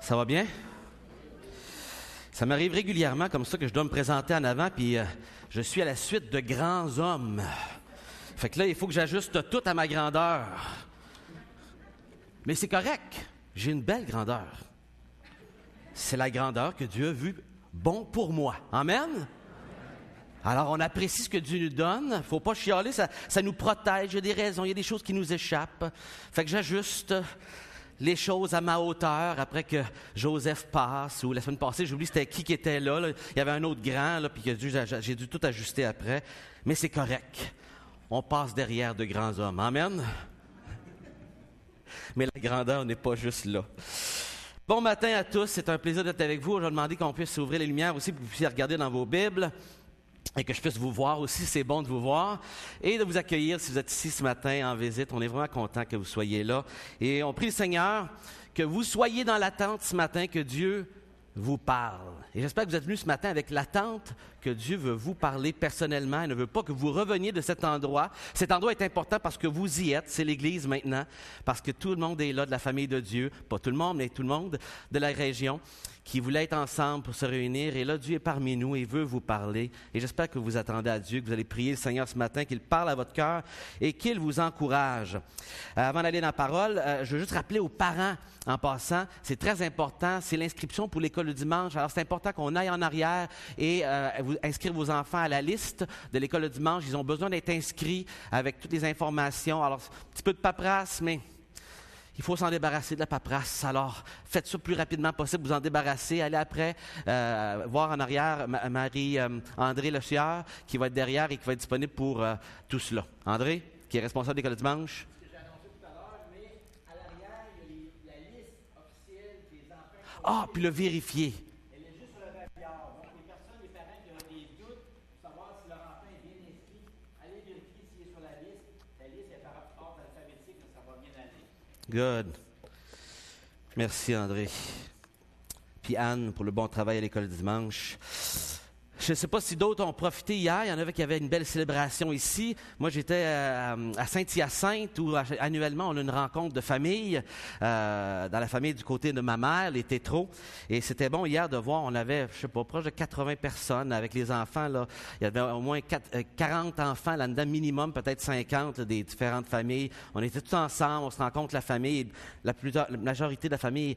Ça va bien? Ça m'arrive régulièrement comme ça que je dois me présenter en avant, puis je suis à la suite de grands hommes. Fait que là, il faut que j'ajuste tout à ma grandeur. Mais c'est correct. J'ai une belle grandeur. C'est la grandeur que Dieu a vue bon pour moi. Amen? Alors, on apprécie ce que Dieu nous donne. Il ne faut pas chialer, ça nous protège. Il y a des raisons, il y a des choses qui nous échappent. Fait que j'ajuste les choses à ma hauteur après que Joseph passe, ou la semaine passée, j'oublie c'était qui était là. Il y avait un autre grand, là, puis que j'ai dû tout ajuster après. Mais c'est correct. On passe derrière de grands hommes. Amen? Mais la grandeur n'est pas juste là. Bon matin à tous, c'est un plaisir d'être avec vous. Je vais demander qu'on puisse ouvrir les lumières aussi, pour que vous puissiez regarder dans vos Bibles. Et que je puisse vous voir aussi, c'est bon de vous voir, et de vous accueillir si vous êtes ici ce matin en visite. On est vraiment content que vous soyez là. Et on prie le Seigneur que vous soyez dans l'attente ce matin, que Dieu vous parle. Et j'espère que vous êtes venus ce matin avec l'attente que Dieu veut vous parler personnellement. Il ne veut pas que vous reveniez de cet endroit. Cet endroit est important parce que vous y êtes. C'est l'Église maintenant, parce que tout le monde est là de la famille de Dieu. Pas tout le monde, mais tout le monde de la région qui voulait être ensemble pour se réunir. Et là, Dieu est parmi nous et veut vous parler. Et j'espère que vous attendez à Dieu, que vous allez prier le Seigneur ce matin, qu'il parle à votre cœur et qu'il vous encourage. Avant d'aller dans la parole, je veux juste rappeler aux parents, en passant, c'est très important, c'est l'inscription pour l'école du dimanche. Alors, c'est important qu'on aille en arrière et inscrire vos enfants à la liste de l'école du dimanche. Ils ont besoin d'être inscrits avec toutes les informations. Alors, un petit peu de paperasse, mais il faut s'en débarrasser de la paperasse. Alors, faites ça le plus rapidement possible, vous en débarrasser. Allez après voir en arrière Marie-André Le Sieur, qui va être derrière et qui va être disponible pour tout cela. André, qui est responsable de l'école du dimanche. Ce que j'ai annoncé tout à l'heure, mais à l'arrière, il y a la liste officielle des enfants. Ah, puis le vérifier. Elle est juste sur le bavillard. Donc, les personnes, les parents qui ont des doutes pour savoir si leur enfant est bien inscrit, allez vérifier s'il est sur la liste. La liste est par ordre alphabétique, mais ça va bien aller. Good. Merci, André. Puis Anne, pour le bon travail à l'école du dimanche. Je ne sais pas si d'autres ont profité hier. Il y en avait qui avaient une belle célébration ici. Moi, j'étais à Saint-Hyacinthe où annuellement, on a une rencontre de famille dans la famille du côté de ma mère, les Tétreaux. Et c'était bon hier de voir, on avait, je sais pas, proche de 80 personnes avec les enfants. Là. Il y avait au moins 40 enfants là-dedans, minimum, peut-être 50 des différentes familles. On était tous ensemble, on se rencontre la famille. La majorité de la famille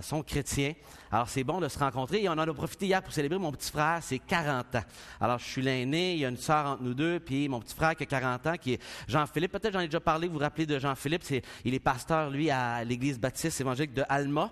sont chrétiens. Alors, c'est bon de se rencontrer. Et on en a profité hier pour célébrer mon petit frère, c'est 40 ans. Alors, je suis l'aîné, il y a une sœur entre nous deux, puis mon petit frère qui a 40 ans, qui est Jean-Philippe. Peut-être j'en ai déjà parlé, vous vous rappelez de Jean-Philippe, il est pasteur, lui, à l'Église baptiste évangélique de Alma.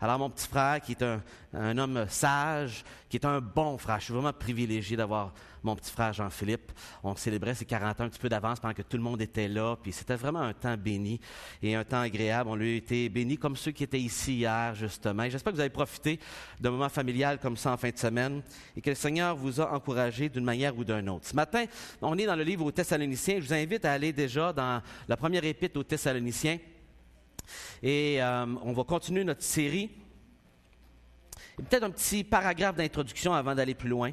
Alors, mon petit frère, qui est un homme sage, qui est un bon frère. Je suis vraiment privilégié d'avoir mon petit frère Jean-Philippe. On célébrait ses 40 ans un petit peu d'avance pendant que tout le monde était là. Puis c'était vraiment un temps béni et un temps agréable. On lui a été béni comme ceux qui étaient ici hier, justement. Et j'espère que vous avez profité d'un moment familial comme ça en fin de semaine et que le Seigneur vous a encouragé d'une manière ou d'une autre. Ce matin, on est dans le livre aux Thessaloniciens. Je vous invite à aller déjà dans la première épître aux Thessaloniciens. Et on va continuer notre série. Et peut-être un petit paragraphe d'introduction avant d'aller plus loin.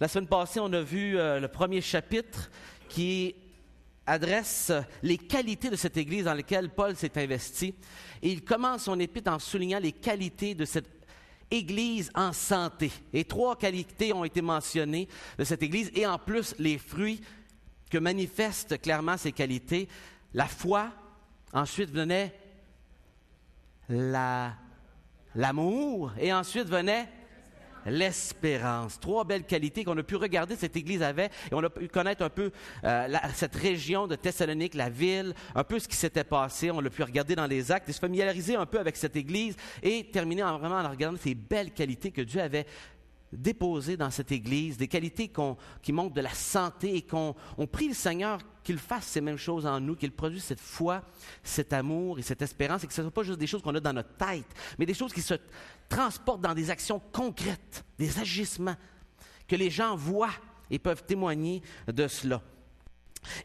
La semaine passée, on a vu le premier chapitre qui adresse les qualités de cette Église dans laquelle Paul s'est investi. Et il commence son épître en soulignant les qualités de cette Église en santé. Et 3 qualités ont été mentionnées de cette Église et en plus les fruits que manifestent clairement ces qualités. La foi, ensuite venait l'amour et ensuite venait l'espérance. 3 belles qualités qu'on a pu regarder cette Église avait et on a pu connaître un peu cette région de Thessalonique, la ville, un peu ce qui s'était passé. On l'a pu regarder dans les actes et se familiariser un peu avec cette Église et terminer vraiment en regardant ces belles qualités que Dieu avait déposées dans cette Église, des qualités qui montrent de la santé et qu'on prie le Seigneur qu'il fasse ces mêmes choses en nous, qu'il produise cette foi, cet amour et cette espérance et que ce ne soit pas juste des choses qu'on a dans notre tête, mais des choses qui se transportent dans des actions concrètes, des agissements, que les gens voient et peuvent témoigner de cela.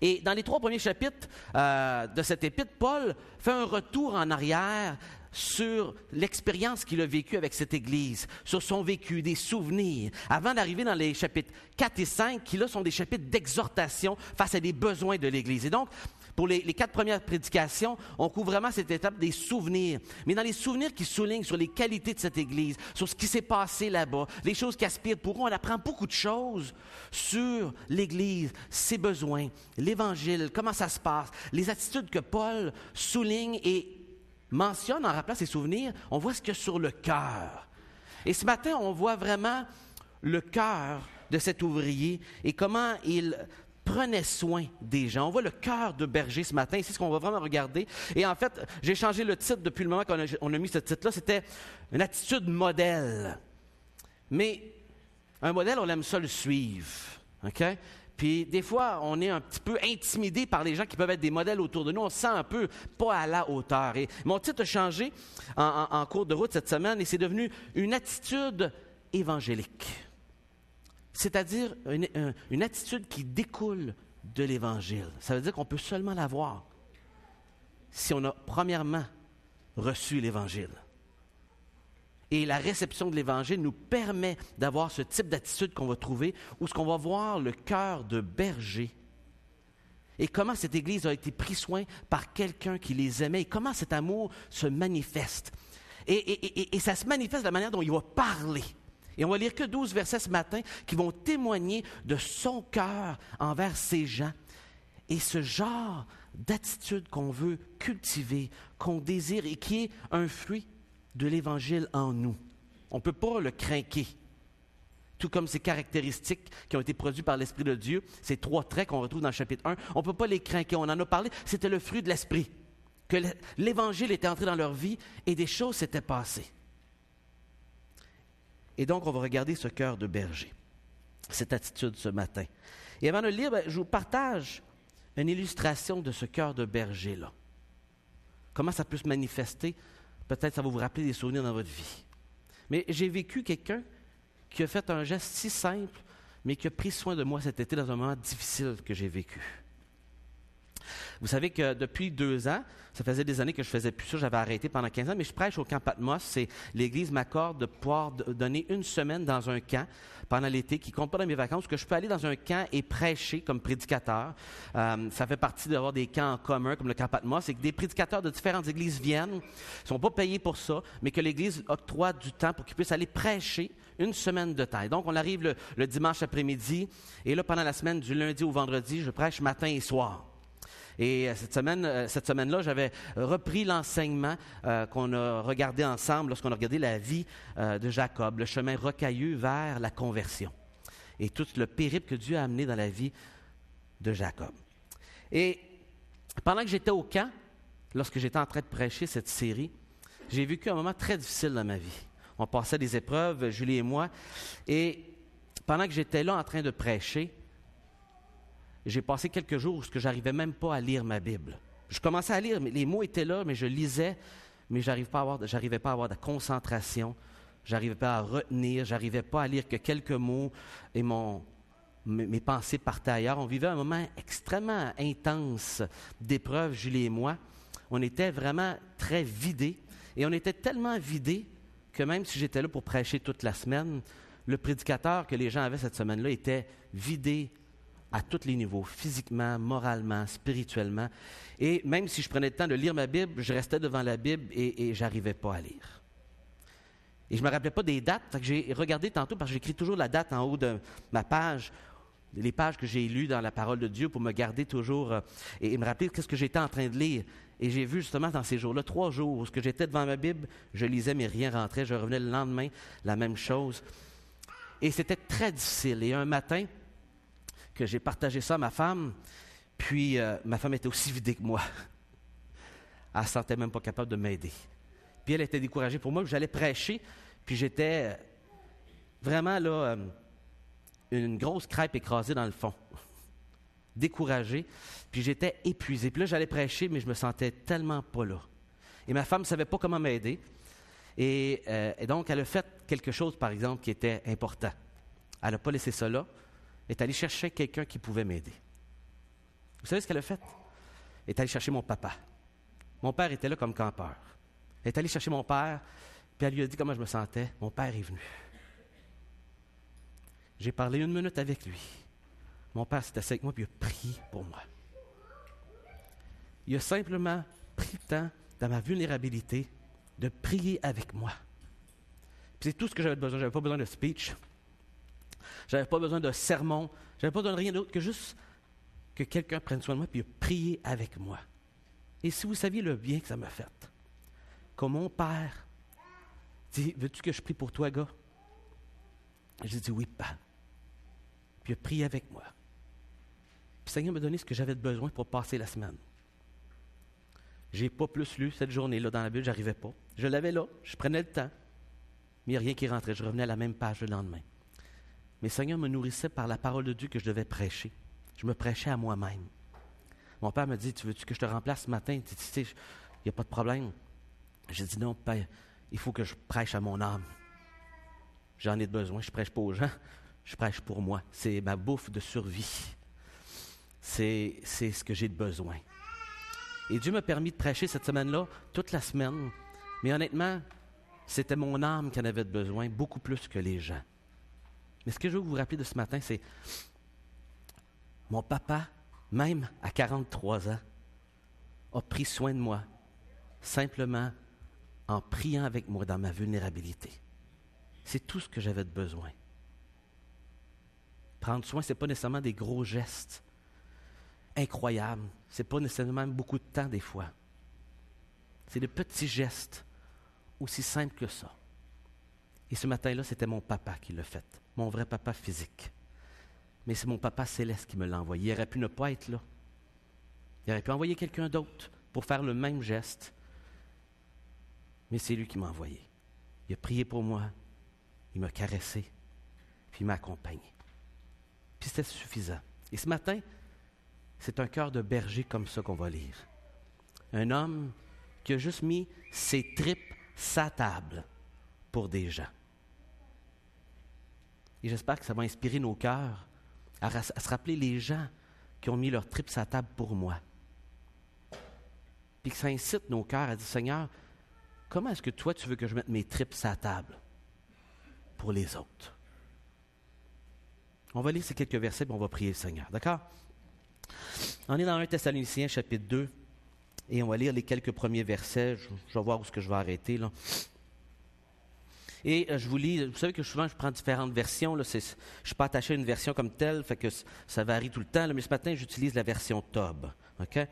Et dans les 3 premiers chapitres de cette épître, Paul fait un retour en arrière sur l'expérience qu'il a vécue avec cette Église, sur son vécu, des souvenirs, avant d'arriver dans les chapitres 4 et 5, qui là sont des chapitres d'exhortation face à des besoins de l'Église. Et donc, Pour les 4 premières prédications, on couvre vraiment cette étape des souvenirs. Mais dans les souvenirs qui soulignent sur les qualités de cette Église, sur ce qui s'est passé là-bas, les choses qui aspirent pour eux, on apprend beaucoup de choses sur l'Église, ses besoins, l'Évangile, comment ça se passe, les attitudes que Paul souligne et mentionne en rappelant ses souvenirs. On voit ce qu'il y a sur le cœur. Et ce matin, on voit vraiment le cœur de cet ouvrier et comment il prenait soin des gens. On voit le cœur de berger ce matin. C'est ce qu'on va vraiment regarder. Et en fait, j'ai changé le titre depuis le moment qu'on a mis ce titre-là. C'était une attitude modèle. Mais un modèle, on aime ça le suivre. OK? Puis des fois, on est un petit peu intimidé par les gens qui peuvent être des modèles autour de nous. On se sent un peu pas à la hauteur. Et mon titre a changé en cours de route cette semaine et c'est devenu une attitude évangélique. C'est-à-dire une attitude qui découle de l'Évangile. Ça veut dire qu'on peut seulement l'avoir si on a premièrement reçu l'Évangile. Et la réception de l'Évangile nous permet d'avoir ce type d'attitude qu'on va trouver, où ce qu'on va voir le cœur de berger. Et comment cette Église a été pris soin par quelqu'un qui les aimait, et comment cet amour se manifeste. Et ça se manifeste de la manière dont il va parler. Et on va lire que 12 versets ce matin qui vont témoigner de son cœur envers ces gens. Et ce genre d'attitude qu'on veut cultiver, qu'on désire et qui est un fruit de l'Évangile en nous. On ne peut pas le craquer. Tout comme ces caractéristiques qui ont été produites par l'Esprit de Dieu, ces 3 traits qu'on retrouve dans le chapitre 1, on ne peut pas les craquer. On en a parlé, c'était le fruit de l'Esprit. Que l'Évangile était entré dans leur vie et des choses s'étaient passées. Et donc, on va regarder ce cœur de berger, cette attitude ce matin. Et avant de le lire, je vous partage une illustration de ce cœur de berger-là. Comment ça peut se manifester? Peut-être ça va vous rappeler des souvenirs dans votre vie. Mais j'ai vécu quelqu'un qui a fait un geste si simple, mais qui a pris soin de moi cet été dans un moment difficile que j'ai vécu. Vous savez que depuis 2 ans, ça faisait des années que je ne faisais plus ça, j'avais arrêté pendant 15 ans, mais je prêche au camp Patmos. C'est l'Église m'accorde de pouvoir donner 1 semaine dans un camp pendant l'été qui ne compte pas dans mes vacances, que je peux aller dans un camp et prêcher comme prédicateur. Ça fait partie d'avoir des camps en commun comme le camp Patmos, c'est que des prédicateurs de différentes églises viennent, ils ne sont pas payés pour ça, mais que l'Église octroie du temps pour qu'ils puissent aller prêcher 1 semaine de temps. Et donc, on arrive le dimanche après-midi, et là, pendant la semaine, du lundi au vendredi, je prêche matin et soir. Et cette semaine-là, j'avais repris l'enseignement qu'on a regardé ensemble lorsqu'on a regardé la vie de Jacob, le chemin rocailleux vers la conversion. Et tout le périple que Dieu a amené dans la vie de Jacob. Et pendant que j'étais au camp, lorsque j'étais en train de prêcher cette série, j'ai vécu un moment très difficile dans ma vie. On passait des épreuves, Julie et moi, et pendant que j'étais là en train de prêcher, j'ai passé quelques jours où je n'arrivais même pas à lire ma Bible. Je commençais à lire, mais les mots étaient là, mais je lisais, mais j'arrivais pas à avoir de concentration, j'arrivais pas à retenir, j'arrivais pas à lire que quelques mots et mes pensées partaient ailleurs. On vivait un moment extrêmement intense d'épreuves, Julie et moi. On était vraiment très vidés, et on était tellement vidés que même si j'étais là pour prêcher toute la semaine, le prédicateur que les gens avaient cette semaine-là était vidé à tous les niveaux, physiquement, moralement, spirituellement. Et même si je prenais le temps de lire ma Bible, je restais devant la Bible et je n'arrivais pas à lire. Et je ne me rappelais pas des dates, fait que j'ai regardé tantôt, parce que j'écris toujours la date en haut de ma page, les pages que j'ai lues dans la parole de Dieu pour me garder toujours et me rappeler qu'est-ce que j'étais en train de lire. Et j'ai vu justement dans ces jours-là, 3 jours, où j'étais devant ma Bible, je lisais, mais rien rentrait. Je revenais le lendemain, la même chose. Et c'était très difficile. Et un matin, que j'ai partagé ça à ma femme, puis ma femme était aussi vidée que moi. Elle ne se sentait même pas capable de m'aider. Puis elle était découragée pour moi, que j'allais prêcher, puis j'étais vraiment là, une grosse crêpe écrasée dans le fond. Découragé, puis j'étais épuisé. Puis là, j'allais prêcher, mais je me sentais tellement pas là. Et ma femme ne savait pas comment m'aider. Et donc, elle a fait quelque chose, par exemple, qui était important. Elle n'a pas laissé ça là. Elle est allée chercher quelqu'un qui pouvait m'aider. Vous savez ce qu'elle a fait? Elle est allée chercher mon papa. Mon père était là comme campeur. Elle est allée chercher mon père, puis elle lui a dit comment je me sentais. Mon père est venu. J'ai parlé 1 minute avec lui. Mon père s'est assis avec moi, puis il a prié pour moi. Il a simplement pris le temps, dans ma vulnérabilité, de prier avec moi. Puis c'est tout ce que j'avais besoin. Je n'avais pas besoin de speech. Je n'avais pas besoin de sermon. Je n'avais pas besoin de rien d'autre que juste que quelqu'un prenne soin de moi et prier avec moi. Et si vous saviez le bien que ça m'a fait, comme mon père dit, veux-tu que je prie pour toi, gars? J'ai dit oui, papa. Puis il a prié avec moi. Puis le Seigneur m'a donné ce que j'avais besoin pour passer la semaine. Je n'ai pas plus lu cette journée-là dans la Bible, je n'arrivais pas. Je l'avais là, je prenais le temps, mais il n'y a rien qui rentrait. Je revenais à la même page le lendemain. Mais le Seigneur me nourrissait par la parole de Dieu que je devais prêcher. Je me prêchais à moi-même. Mon père me dit, tu veux-tu que je te remplace ce matin? Tu sais, il n'y a pas de problème. J'ai dit, non, père, il faut que je prêche à mon âme. J'en ai besoin, je ne prêche pas aux gens, je prêche pour moi. C'est ma bouffe de survie. C'est ce que j'ai de besoin. Et Dieu m'a permis de prêcher cette semaine-là, toute la semaine. Mais honnêtement, c'était mon âme qui en avait besoin, beaucoup plus que les gens. Mais ce que je veux vous rappeler de ce matin, c'est mon papa, même à 43 ans, a pris soin de moi, simplement en priant avec moi dans ma vulnérabilité. C'est tout ce que j'avais de besoin. Prendre soin, ce n'est pas nécessairement des gros gestes incroyables. Ce n'est pas nécessairement beaucoup de temps des fois. C'est de petits gestes, aussi simples que ça. Et ce matin-là, c'était mon papa qui l'a fait. Mon vrai papa physique. Mais c'est mon papa céleste qui me l'a envoyé. Il aurait pu ne pas être là. Il aurait pu envoyer quelqu'un d'autre pour faire le même geste. Mais c'est lui qui m'a envoyé. Il a prié pour moi. Il m'a caressé. Puis il m'a accompagné. Puis c'était suffisant. Et ce matin, c'est un cœur de berger comme ça qu'on va lire. Un homme qui a juste mis ses tripes sa table pour des gens. Et j'espère que ça va inspirer nos cœurs à se rappeler les gens qui ont mis leurs tripes sa table pour moi. Puis que ça incite nos cœurs à dire, Seigneur, comment est-ce que toi tu veux que je mette mes tripes sa table pour les autres? On va lire ces quelques versets et on va prier le Seigneur. D'accord? On est dans 1 Thessaloniciens chapitre 2 et on va lire les quelques premiers versets. Je vais voir où est-ce que je vais arrêter là. Et je vous lis, vous savez que souvent je prends différentes versions. Là, je ne suis pas attaché à une version comme telle, fait que ça varie tout le temps. Là, mais ce matin, j'utilise la version Tob. Okay?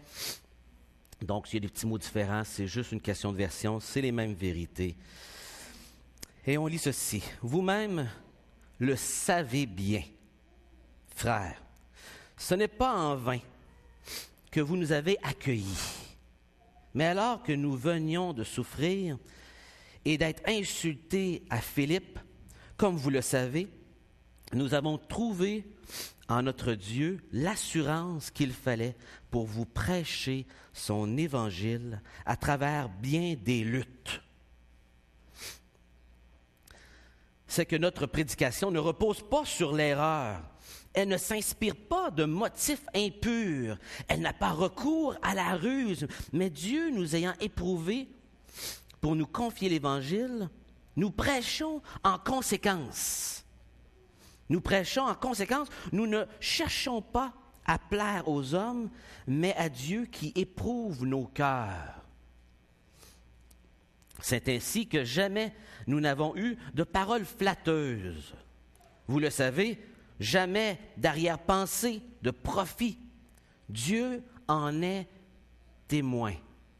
Donc, s'il y a des petits mots différents, c'est juste une question de version, c'est les mêmes vérités. Et on lit ceci. Vous-même le savez bien, frères. Ce n'est pas en vain que vous nous avez accueillis. Mais alors que nous venions de souffrir et d'être insultés à Philippe, comme vous le savez, nous avons trouvé en notre Dieu l'assurance qu'il fallait pour vous prêcher son évangile à travers bien des luttes. C'est que notre prédication ne repose pas sur l'erreur. Elle ne s'inspire pas de motifs impurs. Elle n'a pas recours à la ruse. Mais Dieu, nous ayant éprouvés pour nous confier l'Évangile, nous prêchons en conséquence. Nous prêchons en conséquence. Nous ne cherchons pas à plaire aux hommes, mais à Dieu qui éprouve nos cœurs. C'est ainsi que jamais nous n'avons eu de paroles flatteuses. Vous le savez, jamais d'arrière-pensée, de profit. Dieu en est témoin.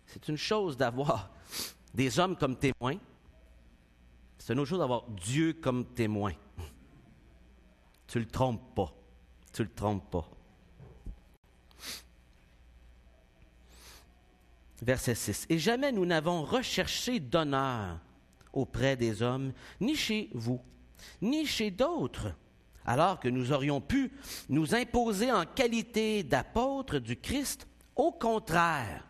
C'est une chose d'avoir des hommes comme témoins. C'est une autre chose d'avoir Dieu comme témoin. Tu ne le trompes pas. Tu ne le trompes pas. Verset 6. « Et jamais nous n'avons recherché d'honneur auprès des hommes, ni chez vous, ni chez d'autres, alors que nous aurions pu nous imposer en qualité d'apôtres du Christ. Au contraire,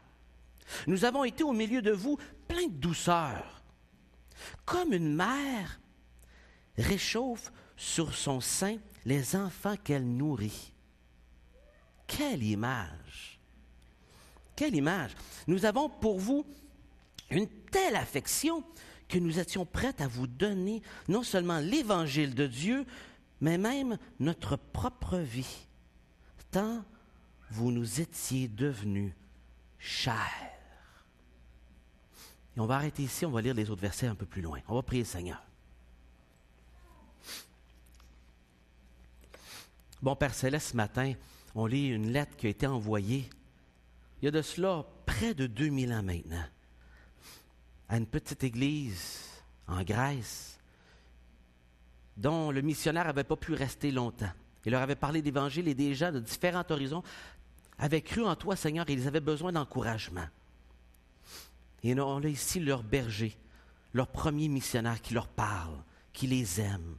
nous avons été au milieu de vous pleins de douceur, comme une mère réchauffe sur son sein les enfants qu'elle nourrit. » Quelle image! Quelle image! Nous avons pour vous une telle affection que nous étions prêts à vous donner non seulement l'Évangile de Dieu, mais même notre propre vie, tant vous nous étiez devenus chair. Et on va arrêter ici, on va lire les autres versets un peu plus loin. On va prier le Seigneur. Bon Père Céleste, ce matin, on lit une lettre qui a été envoyée, il y a de cela près de 2000 ans maintenant, à une petite église en Grèce, dont le missionnaire n'avait pas pu rester longtemps. Il leur avait parlé d'Évangile et des gens de différents horizons avaient cru en toi, Seigneur, et ils avaient besoin d'encouragement. Et on a ici leur berger, leur premier missionnaire qui leur parle, qui les aime.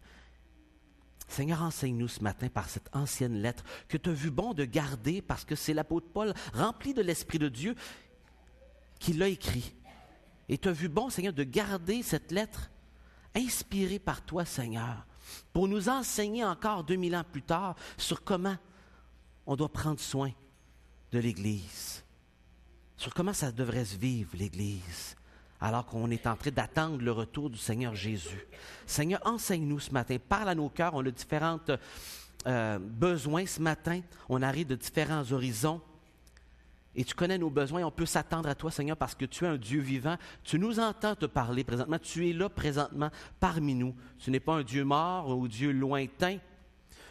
Seigneur, enseigne-nous ce matin par cette ancienne lettre que tu as vu bon de garder parce que c'est l'apôtre Paul, rempli de l'Esprit de Dieu, qui l'a écrit. Et tu as vu bon, Seigneur, de garder cette lettre inspirée par toi, Seigneur, pour nous enseigner encore 2000 ans plus tard sur comment on doit prendre soin de l'Église, sur comment ça devrait se vivre, l'Église, alors qu'on est en train d'attendre le retour du Seigneur Jésus. Seigneur, enseigne-nous ce matin, parle à nos cœurs, on a différents besoins ce matin, on arrive de différents horizons, et tu connais nos besoins, on peut s'attendre à toi, Seigneur, parce que tu es un Dieu vivant, tu nous entends te parler présentement, tu es là présentement parmi nous. Tu n'es pas un Dieu mort ou un Dieu lointain,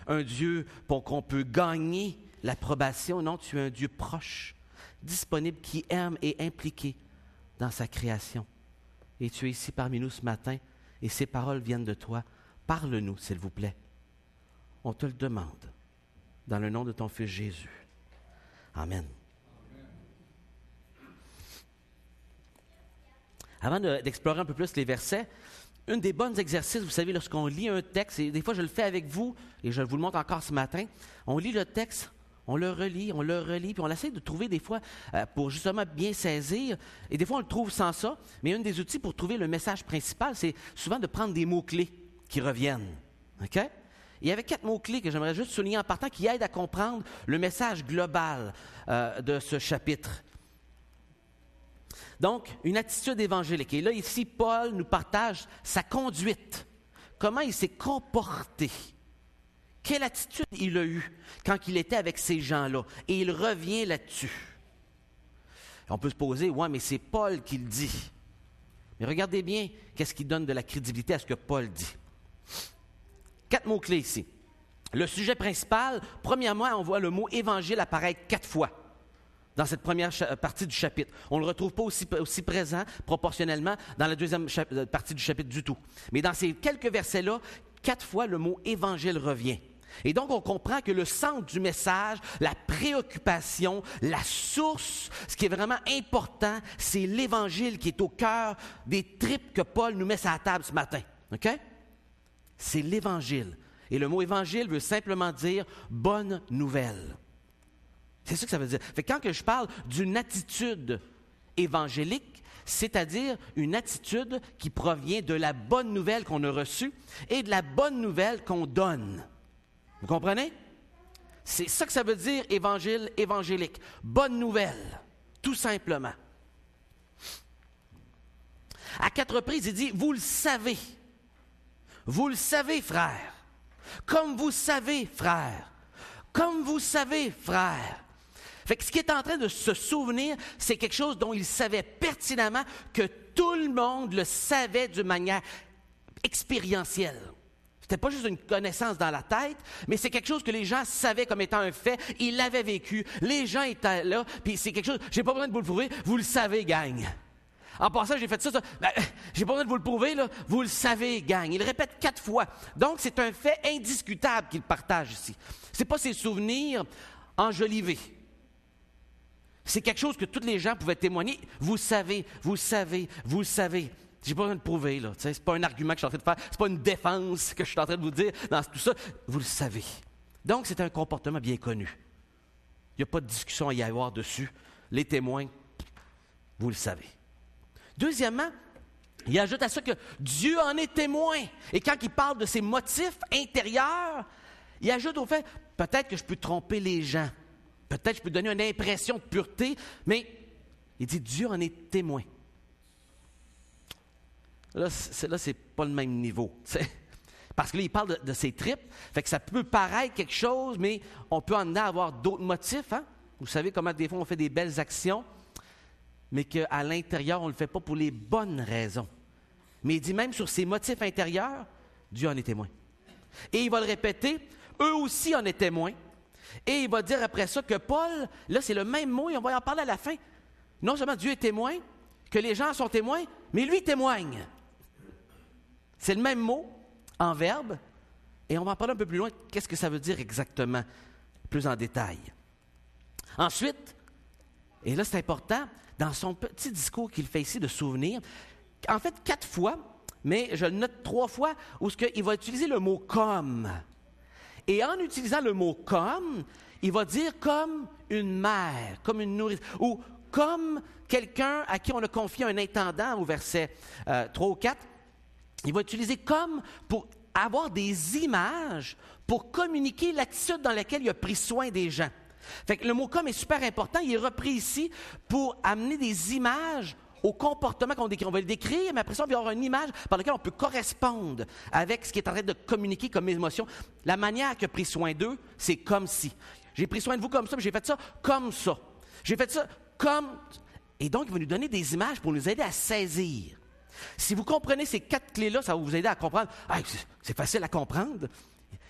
un Dieu pour qu'on peut gagner l'approbation, non, tu es un Dieu proche, disponible, qui aime et impliqué dans sa création. Et tu es ici parmi nous ce matin, et ces paroles viennent de toi. Parle-nous, s'il vous plaît. On te le demande, dans le nom de ton Fils Jésus. Amen. Avant d'explorer un peu plus les versets, un des bons exercices, vous savez, lorsqu'on lit un texte, et des fois je le fais avec vous, et je vous le montre encore ce matin, on lit le texte, on le relit, puis on essaie de trouver des fois, pour justement bien saisir, et des fois on le trouve sans ça, mais un des outils pour trouver le message principal, c'est souvent de prendre des mots-clés qui reviennent. OK? Il y avait 4 mots-clés que j'aimerais juste souligner en partant qui aident à comprendre le message global de ce chapitre. Donc, une attitude évangélique. Et là, ici, Paul nous partage sa conduite. Comment il s'est comporté. Quelle attitude il a eue quand il était avec ces gens-là. Et il revient là-dessus. On peut se poser, ouais, mais c'est Paul qui le dit. Mais regardez bien qu'est-ce qui donne de la crédibilité à ce que Paul dit. 4 mots-clés ici. Le sujet principal, premièrement, on voit le mot « évangile » apparaître 4 fois. Dans cette première partie du chapitre. On ne le retrouve pas aussi présent proportionnellement dans la deuxième partie du chapitre du tout. Mais dans ces quelques versets-là, 4 fois le mot « évangile » revient. Et donc, on comprend que le centre du message, la préoccupation, la source, ce qui est vraiment important, c'est l'Évangile qui est au cœur des tripes que Paul nous met sur la table ce matin. OK? C'est l'Évangile. Et le mot « évangile » veut simplement dire « bonne nouvelle ». C'est ça que ça veut dire. Fait que quand que je parle d'une attitude évangélique, c'est-à-dire une attitude qui provient de la bonne nouvelle qu'on a reçue et de la bonne nouvelle qu'on donne. Vous comprenez? C'est ça que ça veut dire, évangile, évangélique. Bonne nouvelle, tout simplement. À 4 reprises, il dit, vous le savez. Vous le savez, frère. Comme vous savez, frère. Comme vous savez, frère. Fait que ce qui est en train de se souvenir, c'est quelque chose dont il savait pertinemment que tout le monde le savait d'une manière expérientielle. C'était pas juste une connaissance dans la tête, mais c'est quelque chose que les gens savaient comme étant un fait. Ils l'avaient vécu. Les gens étaient là, puis c'est quelque chose, j'ai pas besoin de vous le prouver, vous le savez, gang. En passant, j'ai fait ça, j'ai pas besoin de vous le prouver, là, vous le savez, gang. Il le répète 4 fois. Donc, c'est un fait indiscutable qu'il partage ici. C'est pas ses souvenirs enjolivés. C'est quelque chose que tous les gens pouvaient témoigner. Vous savez, vous savez, vous savez. J'ai pas besoin de prouver, là. C'est pas un argument que je suis en train de faire. C'est pas une défense que je suis en train de vous dire dans tout ça. Vous le savez. Donc, c'est un comportement bien connu. Il n'y a pas de discussion à y avoir dessus. Les témoins, vous le savez. Deuxièmement, il ajoute à ça que Dieu en est témoin. Et quand il parle de ses motifs intérieurs, il ajoute au fait, peut-être que je peux tromper les gens. Peut-être que je peux donner une impression de pureté, mais il dit Dieu en est témoin. Là, c'est pas le même niveau. T'sais. Parce que là, il parle de ses tripes. Fait que ça peut paraître quelque chose, mais on peut en avoir d'autres motifs. Hein? Vous savez comment des fois on fait des belles actions. mais qu'à l'intérieur, on ne le fait pas pour les bonnes raisons. Mais il dit même sur ses motifs intérieurs, Dieu en est témoin. Et il va le répéter, eux aussi en étaient témoins. Et il va dire après ça que Paul, là c'est le même mot et on va en parler à la fin. Non seulement Dieu est témoin, que les gens sont témoins, mais lui témoigne. C'est le même mot en verbe et on va en parler un peu plus loin. Qu'est-ce que ça veut dire exactement, plus en détail. Ensuite, et là c'est important, dans son petit discours qu'il fait ici de souvenir, en fait 4 fois, mais je le note 3 fois, où il va utiliser le mot « comme ». Et en utilisant le mot « comme », il va dire « comme une mère », comme une nourrice, ou « comme quelqu'un à qui on a confié un intendant » au verset 3 ou 4. Il va utiliser « comme » pour avoir des images, pour communiquer l'attitude dans laquelle il a pris soin des gens. Fait que le mot « comme » est super important, il est repris ici pour amener des images au comportement qu'on décrit. On va le décrire, mais après ça, il va y avoir une image par laquelle on peut correspondre avec ce qui est en train de communiquer comme émotion. La manière qu'il a pris soin d'eux, c'est comme si. J'ai pris soin de vous comme ça, mais j'ai fait ça comme ça. J'ai fait ça comme... Et donc, il va nous donner des images pour nous aider à saisir. Si vous comprenez ces 4 clés-là, ça va vous aider à comprendre. Ah, c'est facile à comprendre.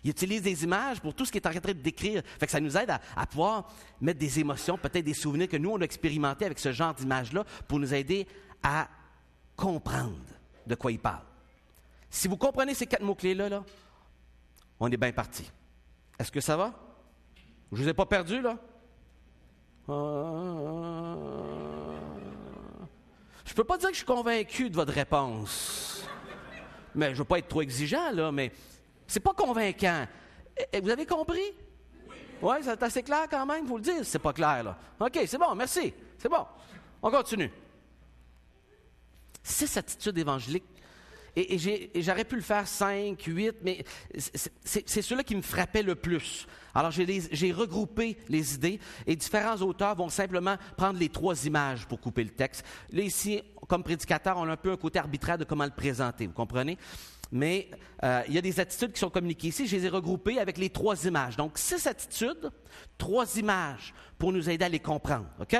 Il utilise des images pour tout ce qu'il est en train de décrire. Fait que ça nous aide à pouvoir mettre des émotions, peut-être des souvenirs que nous, on a expérimentés avec ce genre d'images-là pour nous aider à comprendre de quoi il parle. Si vous comprenez ces 4 mots-clés-là, là, on est bien parti. Est-ce que ça va? Je ne vous ai pas perdu, là? Je ne peux pas dire que je suis convaincu de votre réponse. Mais je ne veux pas être trop exigeant, là, mais... C'est pas convaincant. Vous avez compris? Oui, c'est assez clair quand même, il faut le dire, c'est pas clair, là. OK, c'est bon, merci. C'est bon. On continue. 6 attitudes évangéliques. Et j'aurais pu le faire 5, 8, mais c'est ceux-là qui me frappaient le plus. Alors, j'ai regroupé les idées et différents auteurs vont simplement prendre les 3 images pour couper le texte. Là, ici, comme prédicateur, on a un peu un côté arbitraire de comment le présenter, vous comprenez? Mais il y a des attitudes qui sont communiquées ici. Je les ai regroupées avec les 3 images. Donc, 6 attitudes, 3 images pour nous aider à les comprendre. OK?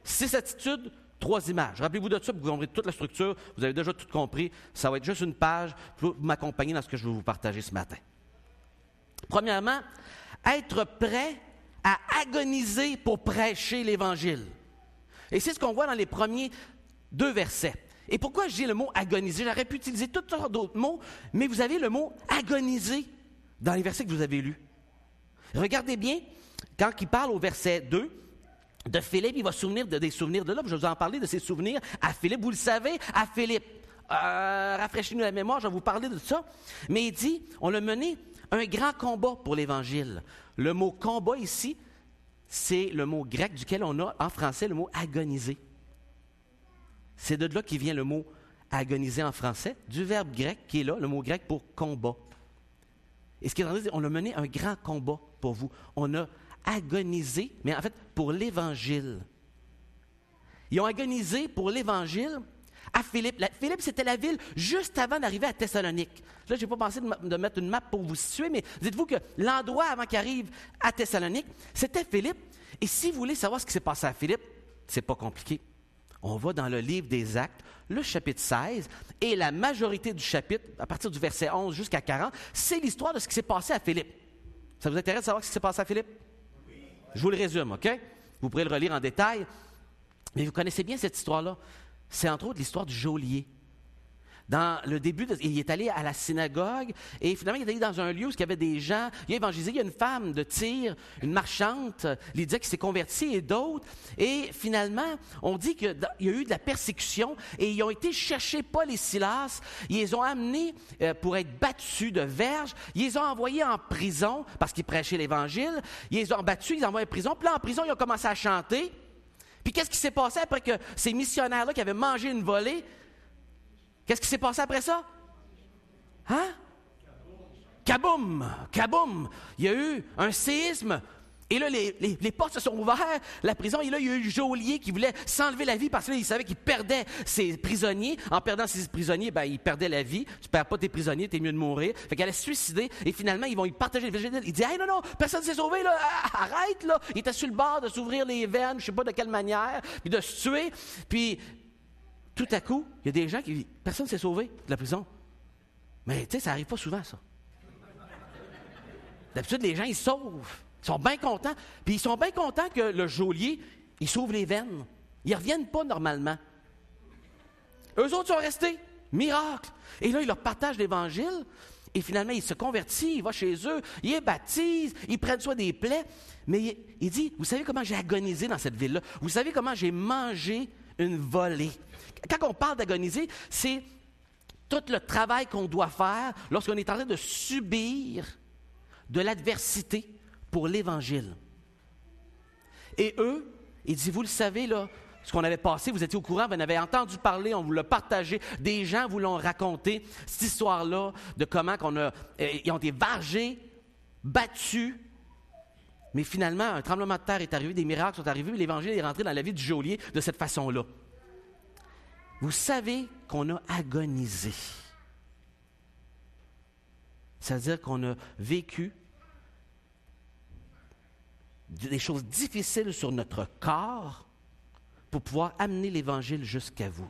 6 attitudes, 3 images. Rappelez-vous de ça, vous comprenez toute la structure. Vous avez déjà tout compris. Ça va être juste une page pour m'accompagner dans ce que je vais vous partager ce matin. Premièrement, être prêt à agoniser pour prêcher l'Évangile. Et c'est ce qu'on voit dans les premiers 2 versets. Et pourquoi je dis le mot « agoniser » ? J'aurais pu utiliser toutes sortes d'autres mots, mais vous avez le mot « agoniser » dans les versets que vous avez lus. Regardez bien, quand il parle au verset 2 de Philippe, il va se souvenir des souvenirs de là. Je vais vous en parler de ses souvenirs à Philippe. Vous le savez, à Philippe. Rafraîchissez-nous la mémoire, je vais vous parler de ça. Mais il dit, on a mené un grand combat pour l'Évangile. Le mot « combat » ici, c'est le mot grec duquel on a en français le mot « agoniser ». C'est de là qu'il vient le mot « agoniser » en français, du verbe grec qui est là, le mot grec pour « combat ». Et ce qui est en train de dire, on a mené un grand combat pour vous. On a agonisé, mais en fait, pour l'Évangile. Ils ont agonisé pour l'Évangile à Philippe. Philippe, c'était la ville juste avant d'arriver à Thessalonique. Là, je n'ai pas pensé de mettre une map pour vous situer, mais dites-vous que l'endroit avant qu'il arrive à Thessalonique, c'était Philippe. Et si vous voulez savoir ce qui s'est passé à Philippe, c'est pas compliqué. On va dans le livre des Actes, le chapitre 16, et la majorité du chapitre, à partir du verset 11 jusqu'à 40, c'est l'histoire de ce qui s'est passé à Philippe. Ça vous intéresse de savoir ce qui s'est passé à Philippe? Oui. Je vous le résume, OK? Vous pourrez le relire en détail. Mais vous connaissez bien cette histoire-là. C'est entre autres l'histoire du geôlier. Dans le début, il est allé à la synagogue et finalement, il est allé dans un lieu où il y avait des gens. Il a évangélisé. Il y a une femme de Tyr, une marchande, Lydia, qui s'est convertie et d'autres. Et finalement, on dit qu'il y a eu de la persécution et ils ont été chercher Paul et Silas. Ils les ont amenés pour être battus de verges. Ils les ont envoyés en prison parce qu'ils prêchaient l'Évangile. Ils les ont battus, ils les ont envoyés en prison. Puis là, en prison, ils ont commencé à chanter. Puis qu'est-ce qui s'est passé après que ces missionnaires-là qui avaient mangé une volée? Qu'est-ce qui s'est passé après ça? Hein? Kaboum! Kaboum! Il y a eu un séisme Et là, les portes se sont ouvertes, la prison, et là, il y a eu le geôlier qui voulait s'enlever la vie parce qu'il savait qu'il perdait ses prisonniers. En perdant ses prisonniers, il perdait la vie. Tu ne perds pas tes prisonniers, t'es mieux de mourir. Fait qu'elle allait se suicider, et finalement, ils vont y partager les végétales. Il dit, « Hey, non, personne ne s'est sauvé, là, arrête, là! » Il était sur le bord de s'ouvrir les veines, je ne sais pas de quelle manière, puis de se tuer. Puis, tout à coup, il y a des gens qui disent, « Personne ne s'est sauvé de la prison. » Mais, tu sais, ça n'arrive pas souvent, ça. D'habitude, les gens, ils se sauvent. Ils sont bien contents. Puis ils sont bien contents que le geôlier, il s'ouvre les veines. Ils ne reviennent pas normalement. Eux autres sont restés. Miracle. Et là, ils leur partagent l'Évangile. Et finalement, il se convertit, il va chez eux, il les baptise, ils prennent soin des plaies. Mais il dit, vous savez comment j'ai agonisé dans cette ville-là? Vous savez comment j'ai mangé une volée? Quand on parle d'agoniser, c'est tout le travail qu'on doit faire lorsqu'on est en train de subir de l'adversité pour l'Évangile. Et eux, il dit, vous le savez, là, ce qu'on avait passé, vous étiez au courant, vous en avez entendu parler, on vous l'a partagé, des gens vous l'ont raconté, cette histoire-là, de comment ils ont été vargés, battus, mais finalement, un tremblement de terre est arrivé, des miracles sont arrivés, l'Évangile est rentré dans la vie du geôlier de cette façon-là. Vous savez qu'on a agonisé. C'est-à-dire qu'on a vécu des choses difficiles sur notre corps pour pouvoir amener l'Évangile jusqu'à vous.